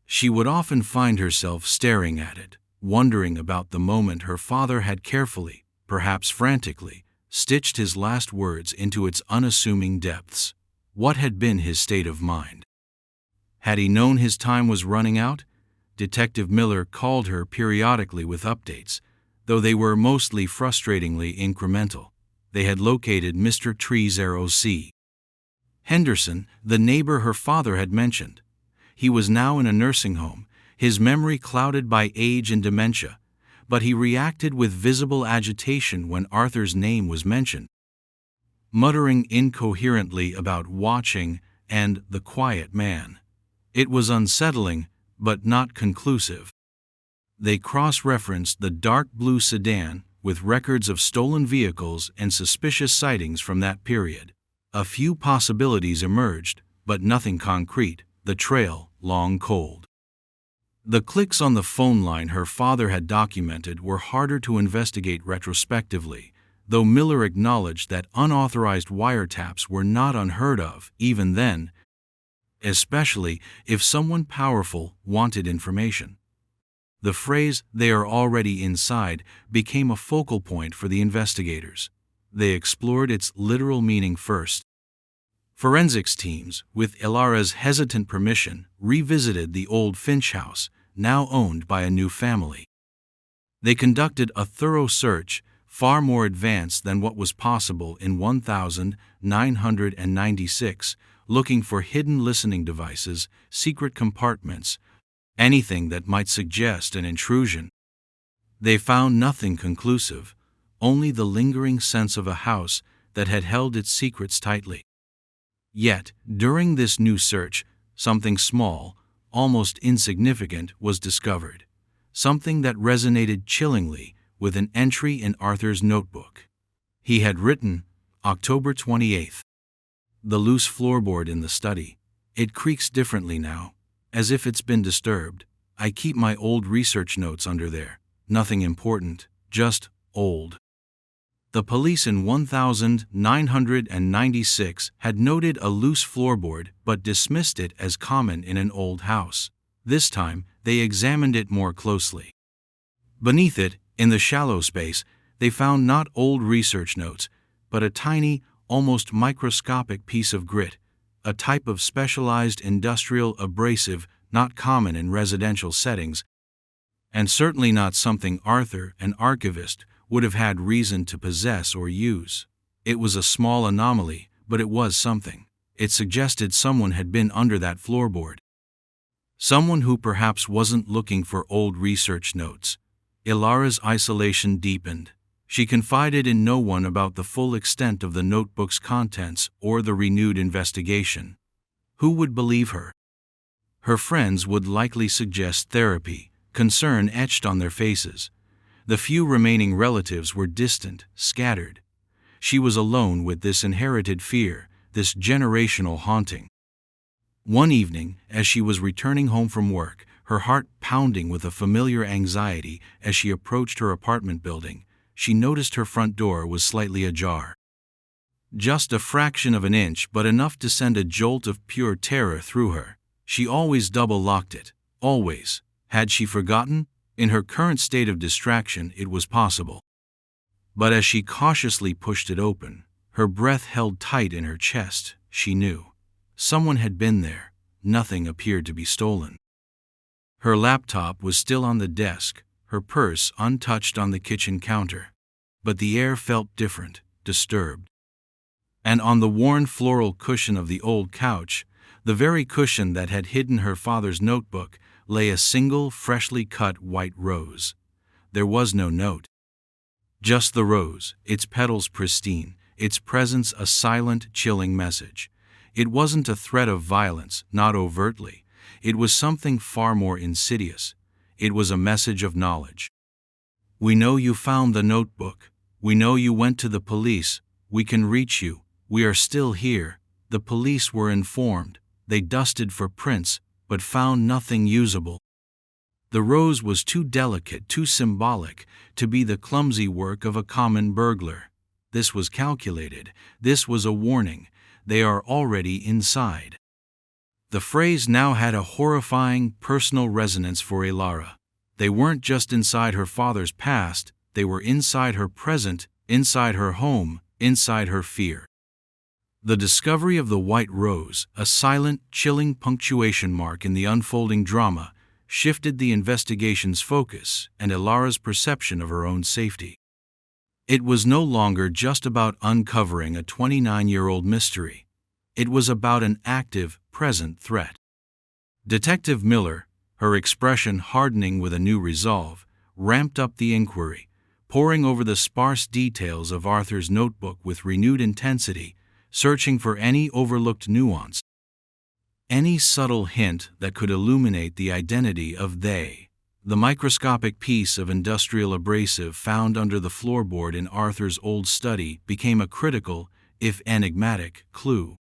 She would often find herself staring at it, wondering about the moment her father had carefully, perhaps frantically, stitched his last words into its unassuming depths. What had been his state of mind? Had he known his time was running out? Detective Miller called her periodically with updates, though they were mostly frustratingly incremental. They had located Mr. Trezero Henderson, the neighbor her father had mentioned. He was now in a nursing home, his memory clouded by age and dementia, but he reacted with visible agitation when Arthur's name was mentioned, muttering incoherently about watching and the quiet man. It was unsettling, but not conclusive. They cross-referenced the dark blue sedan with records of stolen vehicles and suspicious sightings from that period. A few possibilities emerged, but nothing concrete, the trail long cold. The clicks on the phone line her father had documented were harder to investigate retrospectively, though Miller acknowledged that unauthorized wiretaps were not unheard of even then, especially if someone powerful wanted information. The phrase, "they are already inside," became a focal point for the investigators. They explored its literal meaning first. Forensics teams, with Ilara's hesitant permission, revisited the old Finch house, now owned by a new family. They conducted a thorough search, far more advanced than what was possible in 1996, looking for hidden listening devices, secret compartments, anything that might suggest an intrusion. They found nothing conclusive, only the lingering sense of a house that had held its secrets tightly. Yet, during this new search, something small, almost insignificant, was discovered, something that resonated chillingly with an entry in Arthur's notebook. He had written, October 28th. The loose floorboard in the study. It creaks differently now, as if it's been disturbed. I keep my old research notes under there. Nothing important, just old. The police in 1996 had noted a loose floorboard but dismissed it as common in an old house. This time, they examined it more closely. Beneath it, in the shallow space, they found not old research notes, but a tiny, almost microscopic piece of grit, a type of specialized industrial abrasive not common in residential settings, and certainly not something Arthur, an archivist, would have had reason to possess or use. It was a small anomaly, but it was something. It suggested someone had been under that floorboard. Someone who perhaps wasn't looking for old research notes. Ilara's isolation deepened. She confided in no one about the full extent of the notebook's contents or the renewed investigation. Who would believe her? Her friends would likely suggest therapy, concern etched on their faces. The few remaining relatives were distant, scattered. She was alone with this inherited fear, this generational haunting. One evening, as she was returning home from work, her heart pounding with a familiar anxiety as she approached her apartment building. She noticed her front door was slightly ajar. Just a fraction of an inch, but enough to send a jolt of pure terror through her. She always double-locked it. Always. Had she forgotten? In her current state of distraction, it was possible. But as she cautiously pushed it open, her breath held tight in her chest. She knew. Someone had been there. Nothing appeared to be stolen. Her laptop was still on the desk, her purse untouched on the kitchen counter. But the air felt different, disturbed. And on the worn floral cushion of the old couch, the very cushion that had hidden her father's notebook, lay a single, freshly cut white rose. There was no note. Just the rose, its petals pristine, its presence a silent, chilling message. It wasn't a threat of violence, not overtly. It was something far more insidious. It was a message of knowledge. We know you found the notebook. We know you went to the police. We can reach you. We are still here. The police were informed. They dusted for prints, but found nothing usable. The rose was too delicate, too symbolic, to be the clumsy work of a common burglar. This was calculated. This was a warning. They are already inside. The phrase now had a horrifying, personal resonance for Ilara. They weren't just inside her father's past, they were inside her present, inside her home, inside her fear. The discovery of the white rose, a silent, chilling punctuation mark in the unfolding drama, shifted the investigation's focus and Ilara's perception of her own safety. It was no longer just about uncovering a 29-year-old mystery. It was about an active, present threat. Detective Miller, her expression hardening with a new resolve, ramped up the inquiry, poring over the sparse details of Arthur's notebook with renewed intensity, searching for any overlooked nuance, any subtle hint that could illuminate the identity of they. The microscopic piece of industrial abrasive found under the floorboard in Arthur's old study became a critical, if enigmatic, clue.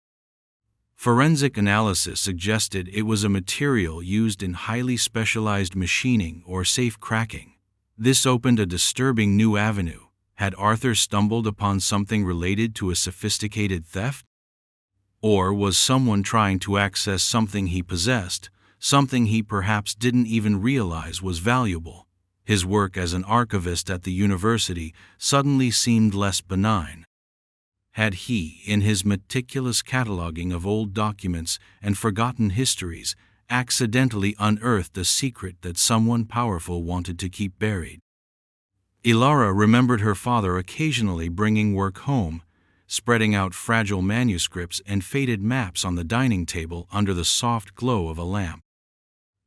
Forensic analysis suggested it was a material used in highly specialized machining or safe cracking. This opened a disturbing new avenue. Had Arthur stumbled upon something related to a sophisticated theft? Or was someone trying to access something he possessed, something he perhaps didn't even realize was valuable? His work as an archivist at the university suddenly seemed less benign. Had he, in his meticulous cataloging of old documents and forgotten histories, accidentally unearthed a secret that someone powerful wanted to keep buried? Ilara remembered her father occasionally bringing work home, spreading out fragile manuscripts and faded maps on the dining table under the soft glow of a lamp.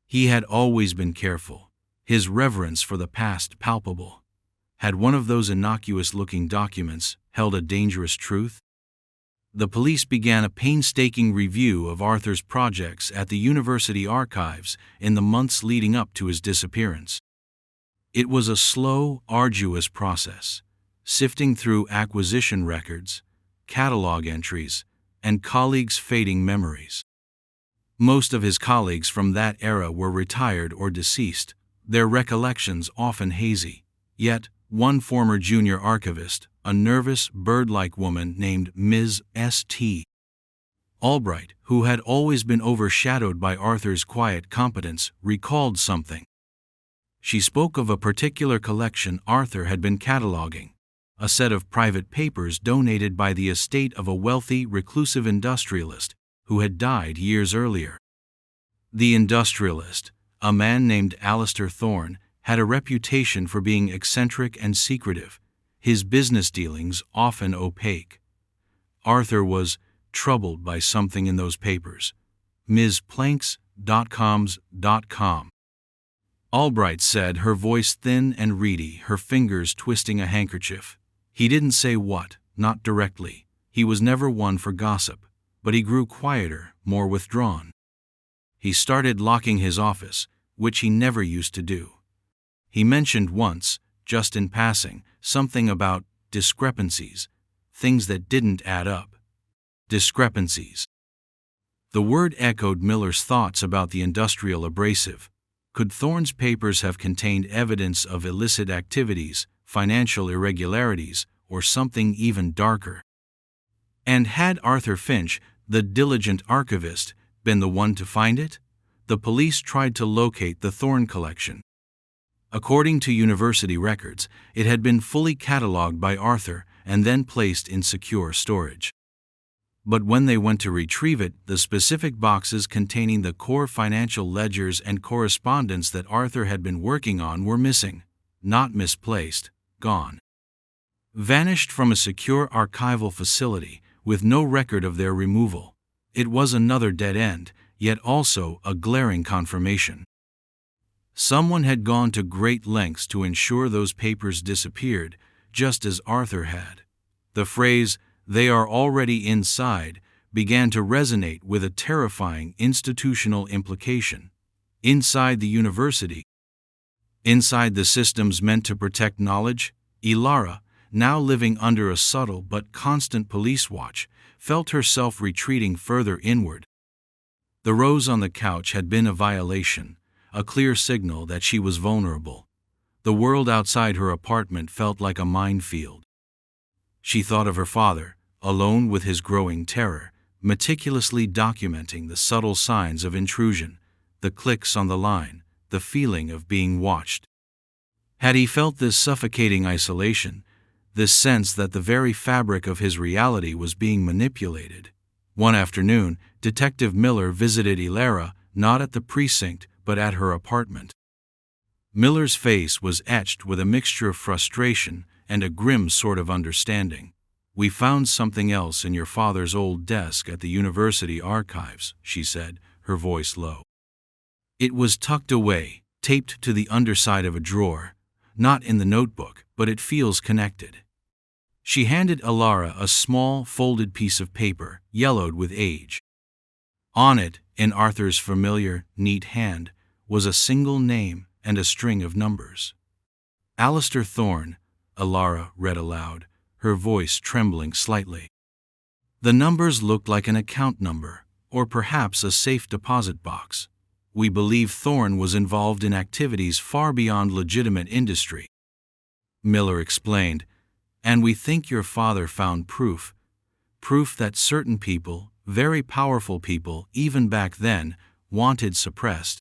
He had always been careful, his reverence for the past palpable. Had one of those innocuous-looking documents held a dangerous truth? The police began a painstaking review of Arthur's projects at the university archives in the months leading up to his disappearance. It was a slow, arduous process, sifting through acquisition records, catalog entries, and colleagues' fading memories. Most of his colleagues from that era were retired or deceased, their recollections often hazy. Yet, one former junior archivist, a nervous, bird-like woman named Ms. St. Albright, who had always been overshadowed by Arthur's quiet competence, recalled something. She spoke of a particular collection Arthur had been cataloging, a set of private papers donated by the estate of a wealthy, reclusive industrialist who had died years earlier. The industrialist, a man named Alistair Thorne, had a reputation for being eccentric and secretive, his business dealings often opaque. Arthur was troubled by something in those papers. Ms. Planks.coms.com. Albright said, her voice thin and reedy, her fingers twisting a handkerchief. He didn't say what, not directly. He was never one for gossip, but he grew quieter, more withdrawn. He started locking his office, which he never used to do. He mentioned once, just in passing, something about discrepancies, things that didn't add up. Discrepancies. The word echoed Miller's thoughts about the industrial abrasive. Could Thorne's papers have contained evidence of illicit activities, financial irregularities, or something even darker? And had Arthur Finch, the diligent archivist, been the one to find it? The police tried to locate the Thorne collection. According to university records, it had been fully catalogued by Arthur and then placed in secure storage. But when they went to retrieve it, the specific boxes containing the core financial ledgers and correspondence that Arthur had been working on were missing. Not misplaced, gone. Vanished from a secure archival facility, with no record of their removal. It was another dead end, yet also a glaring confirmation. Someone had gone to great lengths to ensure those papers disappeared, just as Arthur had. The phrase, "they are already inside," began to resonate with a terrifying institutional implication. Inside the university. Inside the systems meant to protect knowledge, Ilara, now living under a subtle but constant police watch, felt herself retreating further inward. The rose on the couch had been a violation, a clear signal that she was vulnerable. The world outside her apartment felt like a minefield. She thought of her father, alone with his growing terror, meticulously documenting the subtle signs of intrusion, the clicks on the line, the feeling of being watched. Had he felt this suffocating isolation, this sense that the very fabric of his reality was being manipulated? One afternoon, Detective Miller visited Ilara, not at the precinct, but at her apartment. Miller's face was etched with a mixture of frustration and a grim sort of understanding. "We found something else in your father's old desk at the university archives," she said, her voice low. It was tucked away, taped to the underside of a drawer, not in the notebook, but it feels connected. She handed Ilara a small, folded piece of paper, yellowed with age. On it, in Arthur's familiar, neat hand, was a single name and a string of numbers. "Alistair Thorne," Ilara read aloud, her voice trembling slightly. The numbers looked like an account number, or perhaps a safe deposit box. "We believe Thorne was involved in activities far beyond legitimate industry," Miller explained, "and we think your father found proof that certain people, very powerful people even back then, wanted suppressed.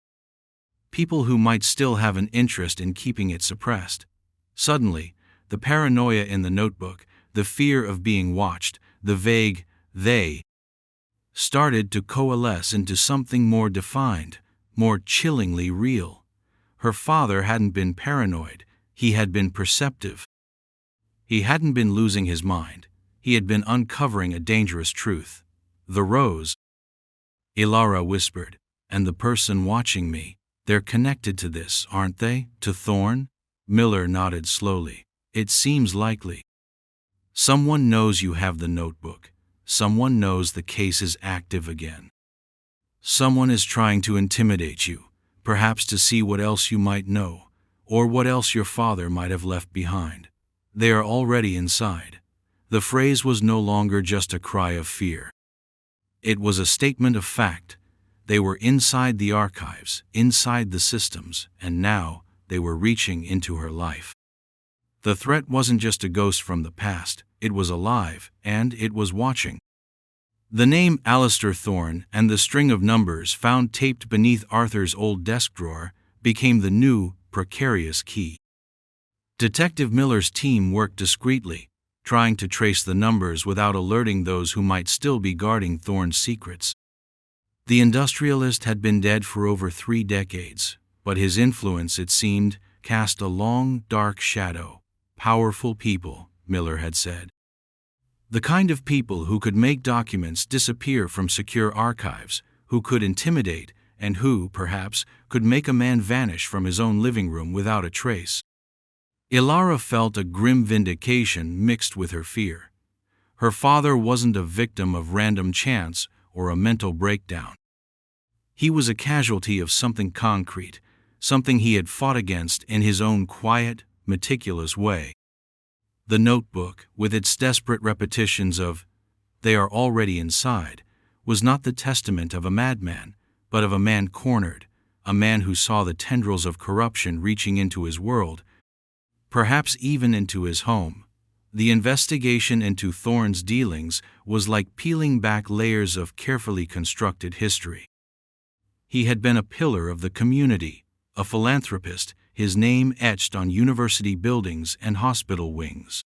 People who might still have an interest in keeping it suppressed." Suddenly, the paranoia in the notebook, the fear of being watched, the vague "they" started to coalesce into something more defined, more chillingly real. Her father hadn't been paranoid, he had been perceptive. He hadn't been losing his mind, he had been uncovering a dangerous truth. "The rose," Ilara whispered, "and the person watching me, they're connected to this, aren't they, to Thorne?" Miller nodded slowly. "It seems likely. Someone knows you have the notebook. Someone knows the case is active again. Someone is trying to intimidate you, perhaps to see what else you might know, or what else your father might have left behind. They are already inside." The phrase was no longer just a cry of fear. It was a statement of fact. They were inside the archives, inside the systems, and now they were reaching into her life. The threat wasn't just a ghost from the past, it was alive, and it was watching. The name Alistair Thorne and the string of numbers found taped beneath Arthur's old desk drawer became the new, precarious key. Detective Miller's team worked discreetly, trying to trace the numbers without alerting those who might still be guarding Thorne's secrets. The industrialist had been dead for over 3 decades, but his influence, it seemed, cast a long, dark shadow. "Powerful people," Miller had said. The kind of people who could make documents disappear from secure archives, who could intimidate, and who, perhaps, could make a man vanish from his own living room without a trace. Ilara felt a grim vindication mixed with her fear. Her father wasn't a victim of random chance or a mental breakdown. He was a casualty of something concrete, something he had fought against in his own quiet, meticulous way. The notebook, with its desperate repetitions of "they are already inside," was not the testament of a madman, but of a man cornered, a man who saw the tendrils of corruption reaching into his world, perhaps even into his home. The investigation into Thorne's dealings was like peeling back layers of carefully constructed history. He had been a pillar of the community, a philanthropist, his name etched on university buildings and hospital wings.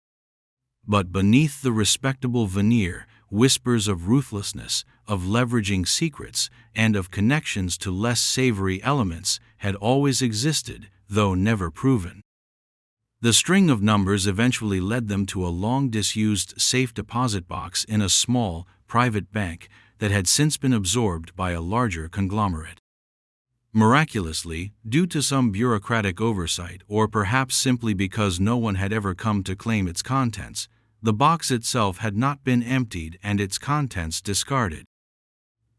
But beneath the respectable veneer, whispers of ruthlessness, of leveraging secrets, and of connections to less savory elements had always existed, though never proven. The string of numbers eventually led them to a long-disused safe deposit box in a small, private bank that had since been absorbed by a larger conglomerate. Miraculously, due to some bureaucratic oversight or perhaps simply because no one had ever come to claim its contents, the box itself had not been emptied and its contents discarded.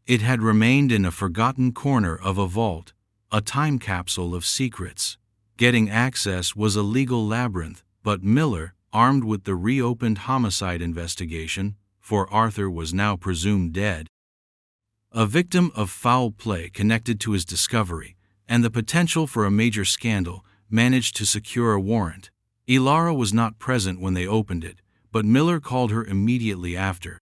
It had remained in a forgotten corner of a vault, a time capsule of secrets. Getting access was a legal labyrinth, but Miller, armed with the reopened homicide investigation, for Arthur was now presumed dead, a victim of foul play connected to his discovery, and the potential for a major scandal, managed to secure a warrant. Ilara was not present when they opened it, but Miller called her immediately after.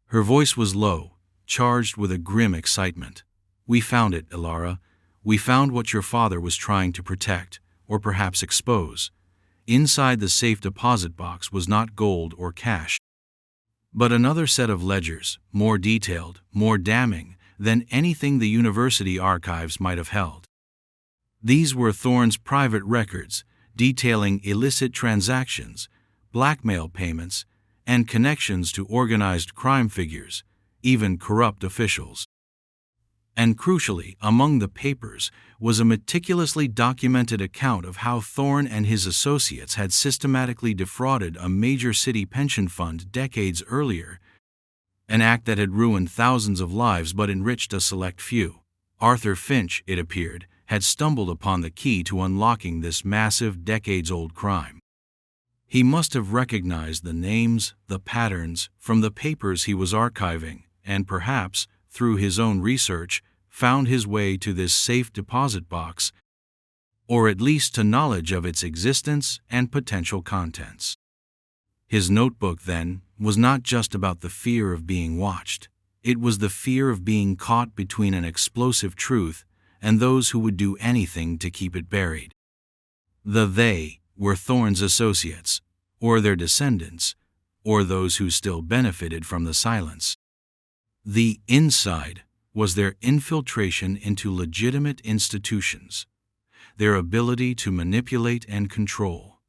Her voice was low, charged with a grim excitement. "We found it, Ilara. We found what your father was trying to protect, or perhaps expose. Inside the safe deposit box was not gold or cash, but another set of ledgers, more detailed, more damning than anything the university archives might have held. These were Thorne's private records, detailing illicit transactions, blackmail payments, and connections to organized crime figures, even corrupt officials. And crucially, among the papers was a meticulously documented account of how Thorne and his associates had systematically defrauded a major city pension fund decades earlier, an act that had ruined thousands of lives but enriched a select few. Arthur Finch, it appeared, had stumbled upon the key to unlocking this massive, decades-old crime. He must have recognized the names, the patterns, from the papers he was archiving, and perhaps, through his own research, found his way to this safe deposit box, or at least to knowledge of its existence and potential contents. His notebook, then, was not just about the fear of being watched. It was the fear of being caught between an explosive truth and those who would do anything to keep it buried. The "they" were Thorne's associates, or their descendants, or those who still benefited from the silence. The "inside" was their infiltration into legitimate institutions, their ability to manipulate and control.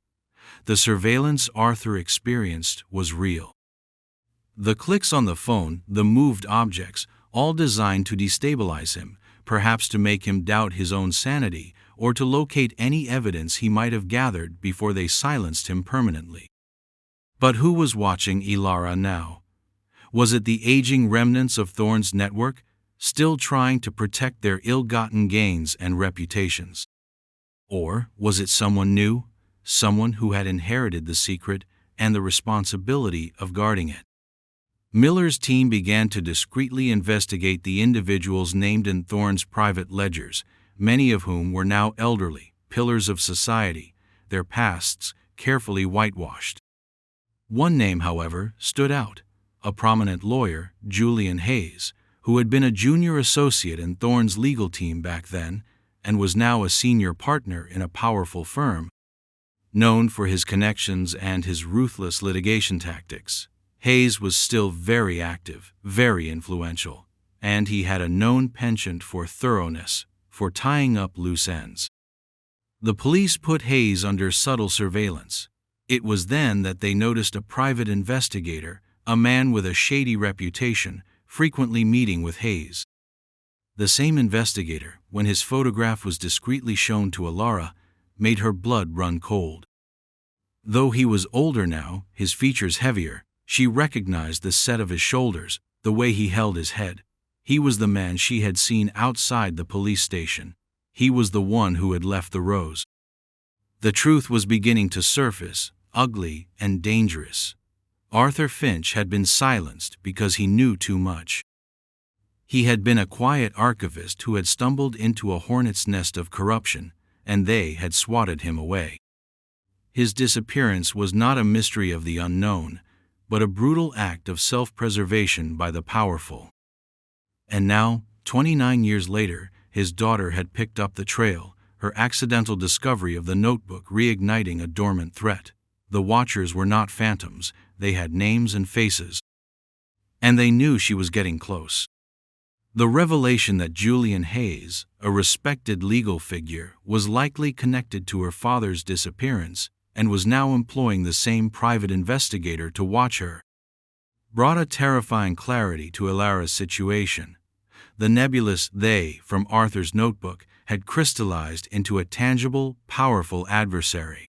The surveillance Arthur experienced was real. The clicks on the phone, the moved objects, all designed to destabilize him, perhaps to make him doubt his own sanity or to locate any evidence he might have gathered before they silenced him permanently. But who was watching Ilara now? Was it the aging remnants of Thorne's network, still trying to protect their ill-gotten gains and reputations? Or was it someone new, someone who had inherited the secret and the responsibility of guarding it? Miller's team began to discreetly investigate the individuals named in Thorne's private ledgers, many of whom were now elderly, pillars of society, their pasts carefully whitewashed. One name, however, stood out, a prominent lawyer, Julian Hayes, who had been a junior associate in Thorne's legal team back then and was now a senior partner in a powerful firm. Known for his connections and his ruthless litigation tactics, Hayes was still very active, very influential, and he had a known penchant for thoroughness, for tying up loose ends. The police put Hayes under subtle surveillance. It was then that they noticed a private investigator, a man with a shady reputation, frequently meeting with Hayes. The same investigator, when his photograph was discreetly shown to Ilara, made her blood run cold. Though he was older now, his features heavier, she recognized the set of his shoulders, the way he held his head. He was the man she had seen outside the police station. He was the one who had left the rose. The truth was beginning to surface, ugly and dangerous. Arthur Finch had been silenced because he knew too much. He had been a quiet archivist who had stumbled into a hornet's nest of corruption, and they had swatted him away. His disappearance was not a mystery of the unknown, but a brutal act of self-preservation by the powerful. And now, 29 years later, his daughter had picked up the trail, her accidental discovery of the notebook reigniting a dormant threat. The watchers were not phantoms, they had names and faces. And they knew she was getting close. The revelation that Julian Hayes, a respected legal figure, was likely connected to her father's disappearance and was now employing the same private investigator to watch her, brought a terrifying clarity to Ilara's situation. The nebulous "they" from Arthur's notebook had crystallized into a tangible, powerful adversary.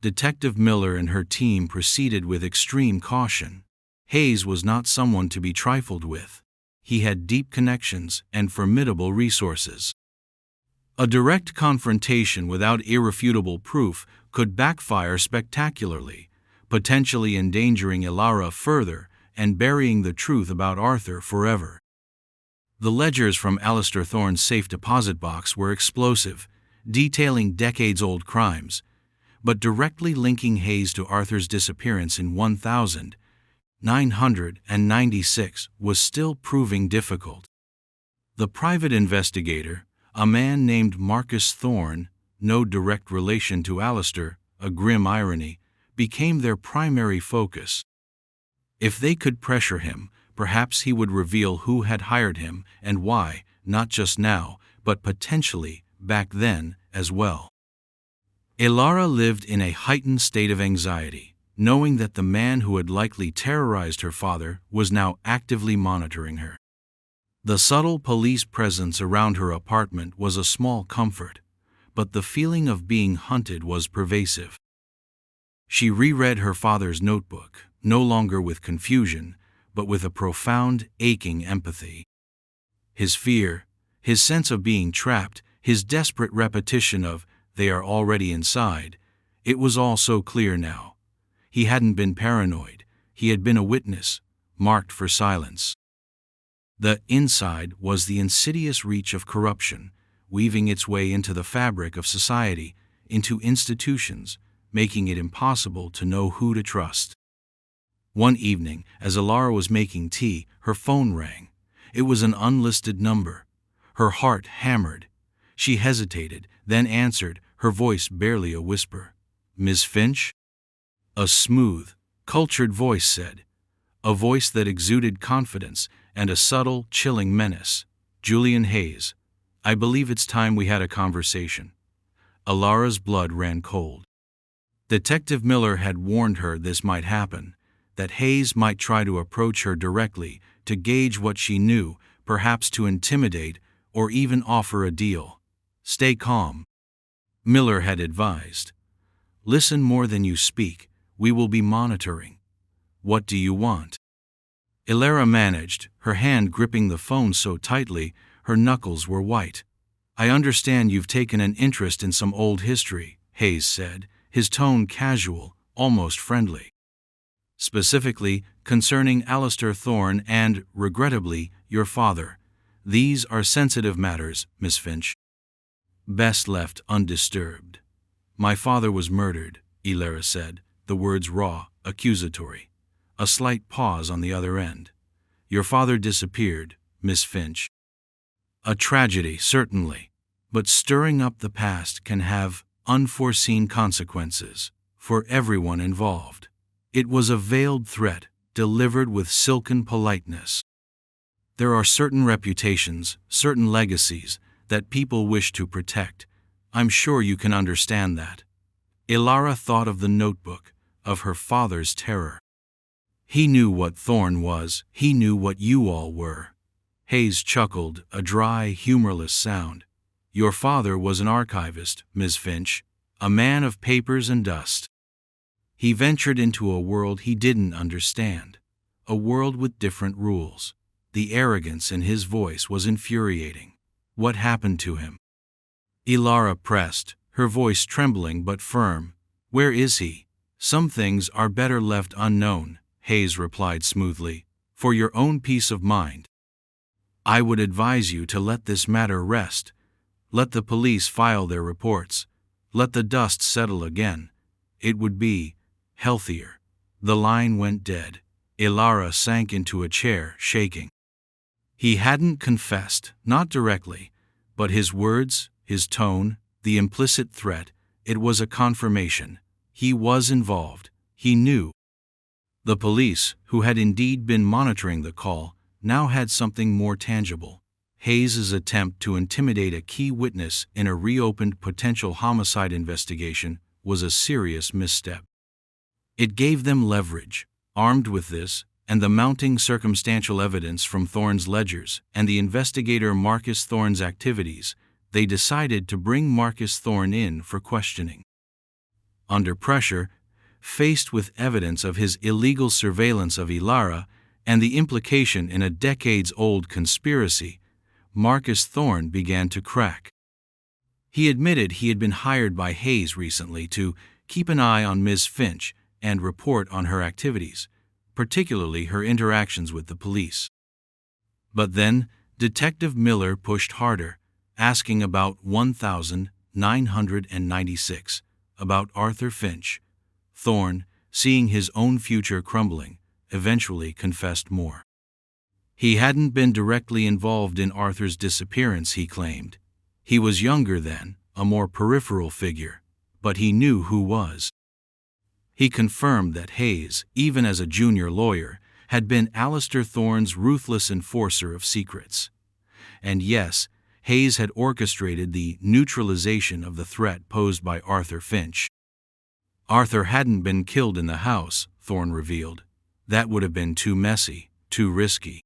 Detective Miller and her team proceeded with extreme caution. Hayes was not someone to be trifled with. He had deep connections and formidable resources. A direct confrontation without irrefutable proof could backfire spectacularly, potentially endangering Ilara further and burying the truth about Arthur forever. The ledgers from Alistair Thorne's safe deposit box were explosive, detailing decades-old crimes, but directly linking Hayes to Arthur's disappearance in 1996 was still proving difficult. The private investigator, a man named Marcus Thorne, no direct relation to Alistair, a grim irony, became their primary focus. If they could pressure him, perhaps he would reveal who had hired him and why, not just now, but potentially back then as well. Ilara lived in a heightened state of anxiety, knowing that the man who had likely terrorized her father was now actively monitoring her. The subtle police presence around her apartment was a small comfort, but the feeling of being hunted was pervasive. She reread her father's notebook, no longer with confusion, but with a profound, aching empathy. His fear, his sense of being trapped, his desperate repetition of, "They are already inside," it was all so clear now. He hadn't been paranoid, he had been a witness, marked for silence. The inside was the insidious reach of corruption, weaving its way into the fabric of society, into institutions, making it impossible to know who to trust. One evening, as Ilara was making tea, her phone rang. It was an unlisted number. Her heart hammered. She hesitated, then answered, her voice barely a whisper. "Miss Finch?" A smooth, cultured voice said, a voice that exuded confidence and a subtle, chilling menace. "Julian Hayes. I believe it's time we had a conversation." Ilara's blood ran cold. Detective Miller had warned her this might happen, that Hayes might try to approach her directly, to gauge what she knew, perhaps to intimidate, or even offer a deal. "Stay calm," Miller had advised. "Listen more than you speak, we will be monitoring. What do you want?" Ilara managed, her hand gripping the phone so tightly, her knuckles were white. "I understand you've taken an interest in some old history," Hayes said, his tone casual, almost friendly. "Specifically, concerning Alistair Thorne and, regrettably, your father. These are sensitive matters, Miss Finch. Best left undisturbed." "My father was murdered," Ilara said, the words raw, accusatory. A slight pause on the other end. "Your father disappeared, Miss Finch." A tragedy, certainly, but stirring up the past can have unforeseen consequences for everyone involved. It was a veiled threat, delivered with silken politeness. There are certain reputations, certain legacies, that people wish to protect. I'm sure you can understand that. Ilara thought of the notebook, of her father's terror. He knew what Thorne was, he knew what you all were. Hayes chuckled, a dry, humorless sound. "Your father was an archivist, Miss Finch, a man of papers and dust. He ventured into a world he didn't understand, a world with different rules." The arrogance in his voice was infuriating. "What happened to him?" Ilara pressed, her voice trembling but firm. "Where is he?" "Some things are better left unknown," Hayes replied smoothly, "for your own peace of mind." I would advise you to let this matter rest. Let the police file their reports. Let the dust settle again. It would be healthier. The line went dead. Ilara sank into a chair, shaking. He hadn't confessed, not directly, but his words, his tone, the implicit threat, it was a confirmation. He was involved. He knew. The police, who had indeed been monitoring the call, now had something more tangible. Hayes's attempt to intimidate a key witness in a reopened potential homicide investigation was a serious misstep. It gave them leverage. Armed with this, and the mounting circumstantial evidence from Thorne's ledgers and the investigator Marcus Thorne's activities, they decided to bring Marcus Thorne in for questioning. Under pressure, faced with evidence of his illegal surveillance of Ilara and the implication in a decades-old conspiracy, Marcus Thorne began to crack. He admitted he had been hired by Hayes recently to keep an eye on Ms. Finch and report on her activities, particularly her interactions with the police. But then, Detective Miller pushed harder, asking about 1,996, about Arthur Finch. Thorne, seeing his own future crumbling, eventually confessed more. He hadn't been directly involved in Arthur's disappearance, he claimed. He was younger then, a more peripheral figure, but he knew who was. He confirmed that Hayes, even as a junior lawyer, had been Alistair Thorne's ruthless enforcer of secrets. And yes, Hayes had orchestrated the neutralization of the threat posed by Arthur Finch. Arthur hadn't been killed in the house, Thorne revealed. That would have been too messy, too risky.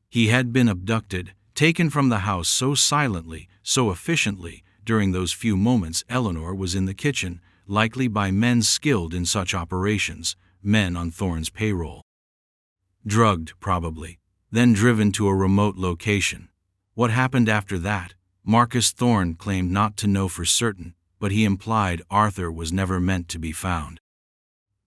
He had been abducted, taken from the house so silently, so efficiently, during those few moments Eleanor was in the kitchen, likely by men skilled in such operations, men on Thorne's payroll. Drugged, probably, then driven to a remote location. What happened after that, Marcus Thorne claimed not to know for certain, but he implied Arthur was never meant to be found.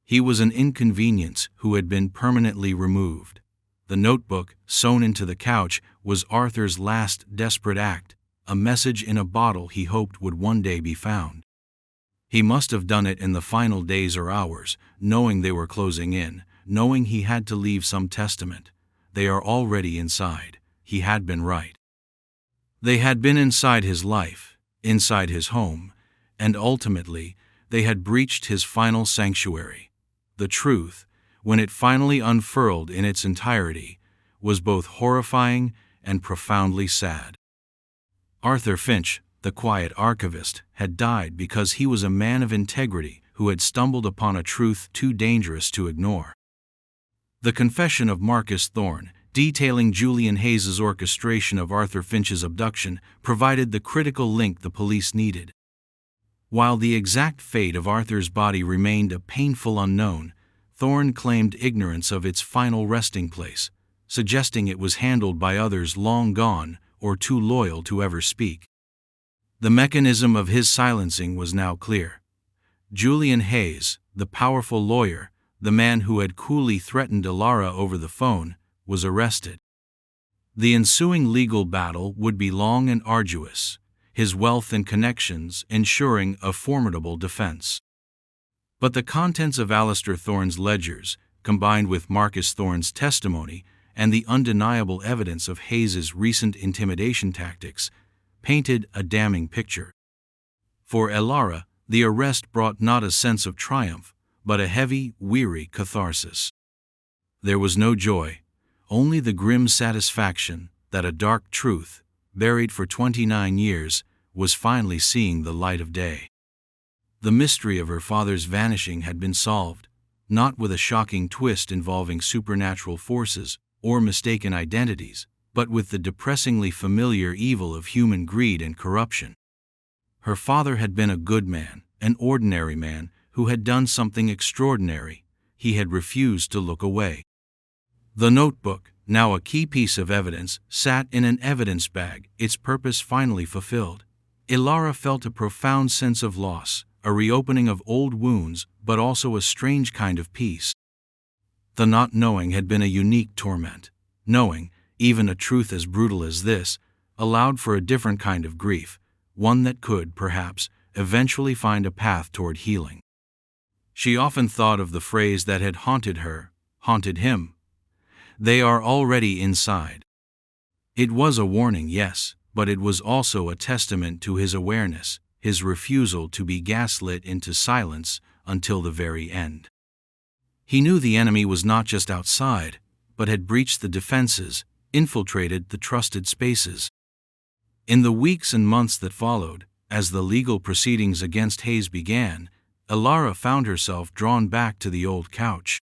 He was an inconvenience who had been permanently removed. The notebook, sewn into the couch, was Arthur's last desperate act, a message in a bottle he hoped would one day be found. He must have done it in the final days or hours, knowing they were closing in, knowing he had to leave some testament. They are already inside. He had been right. They had been inside his life, inside his home, and ultimately, they had breached his final sanctuary. The truth, when it finally unfurled in its entirety, was both horrifying and profoundly sad. Arthur Finch, the quiet archivist, had died because he was a man of integrity who had stumbled upon a truth too dangerous to ignore. The confession of Marcus Thorne, detailing Julian Hayes's orchestration of Arthur Finch's abduction, provided the critical link the police needed. While the exact fate of Arthur's body remained a painful unknown, Thorne claimed ignorance of its final resting place, suggesting it was handled by others long gone or too loyal to ever speak. The mechanism of his silencing was now clear. Julian Hayes, the powerful lawyer, the man who had coolly threatened Ilara over the phone, was arrested. The ensuing legal battle would be long and arduous, his wealth and connections ensuring a formidable defense. But the contents of Alistair Thorne's ledgers, combined with Marcus Thorne's testimony and the undeniable evidence of Hayes's recent intimidation tactics, painted a damning picture. For Ilara, the arrest brought not a sense of triumph, but a heavy, weary catharsis. There was no joy, only the grim satisfaction that a dark truth, buried for 29 years, was finally seeing the light of day. The mystery of her father's vanishing had been solved, not with a shocking twist involving supernatural forces or mistaken identities, but with the depressingly familiar evil of human greed and corruption. Her father had been a good man, an ordinary man, who had done something extraordinary. He had refused to look away. The notebook, now a key piece of evidence, sat in an evidence bag, its purpose finally fulfilled. Ilara felt a profound sense of loss, a reopening of old wounds, but also a strange kind of peace. The not knowing had been a unique torment. Knowing, even a truth as brutal as this, allowed for a different kind of grief, one that could, perhaps, eventually find a path toward healing. She often thought of the phrase that had haunted her, haunted him. They are already inside. It was a warning, yes, but it was also a testament to his awareness, his refusal to be gaslit into silence until the very end. He knew the enemy was not just outside, but had breached the defenses, infiltrated the trusted spaces. In the weeks and months that followed, as the legal proceedings against Hayes began, Elara found herself drawn back to the old couch.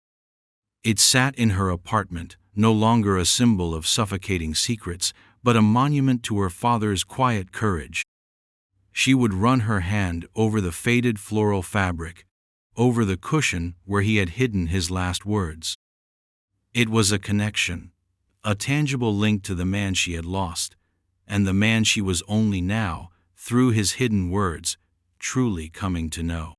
It sat in her apartment, no longer a symbol of suffocating secrets, but a monument to her father's quiet courage. She would run her hand over the faded floral fabric, over the cushion where he had hidden his last words. It was a connection, a tangible link to the man she had lost, and the man she was only now, through his hidden words, truly coming to know.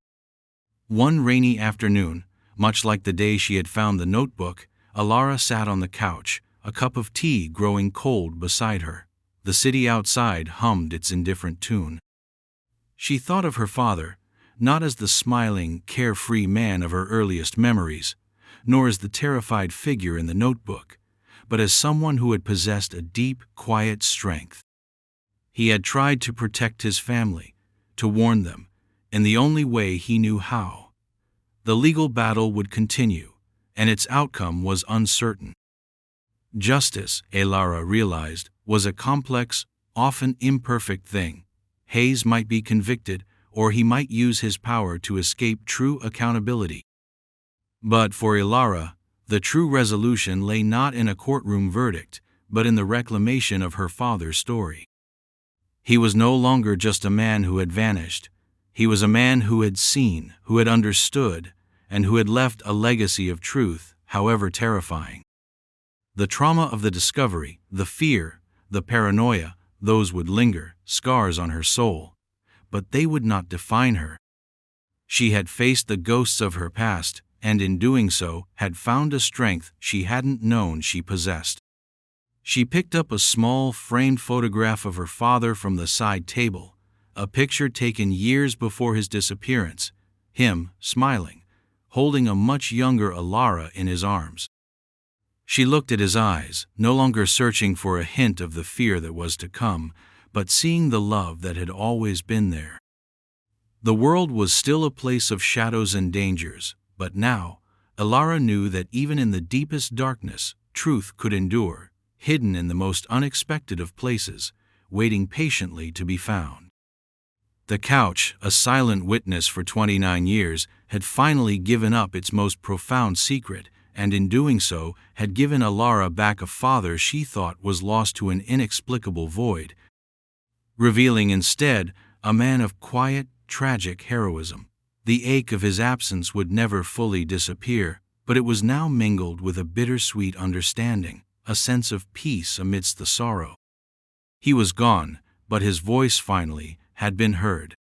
One rainy afternoon, much like the day she had found the notebook, Elara sat on the couch, a cup of tea growing cold beside her. The city outside hummed its indifferent tune. She thought of her father, not as the smiling, carefree man of her earliest memories, nor as the terrified figure in the notebook, but as someone who had possessed a deep, quiet strength. He had tried to protect his family, to warn them, in the only way he knew how. The legal battle would continue, and its outcome was uncertain. Justice, Elara realized, was a complex, often imperfect thing. Hayes might be convicted, or he might use his power to escape true accountability. But for Elara, the true resolution lay not in a courtroom verdict, but in the reclamation of her father's story. He was no longer just a man who had vanished. He was a man who had seen, who had understood, and who had left a legacy of truth, however terrifying. The trauma of the discovery, the fear, the paranoia, those would linger, scars on her soul, but they would not define her. She had faced the ghosts of her past, and in doing so, had found a strength she hadn't known she possessed. She picked up a small, framed photograph of her father from the side table, a picture taken years before his disappearance, him, smiling, holding a much younger Elara in his arms. She looked at his eyes, no longer searching for a hint of the fear that was to come, but seeing the love that had always been there. The world was still a place of shadows and dangers, but now, Elara knew that even in the deepest darkness, truth could endure, hidden in the most unexpected of places, waiting patiently to be found. The couch, a silent witness for 29 years, had finally given up its most profound secret, and in doing so, had given Elara back a father she thought was lost to an inexplicable void, revealing instead a man of quiet, tragic heroism. The ache of his absence would never fully disappear, but it was now mingled with a bittersweet understanding, a sense of peace amidst the sorrow. He was gone, but his voice finally had been heard.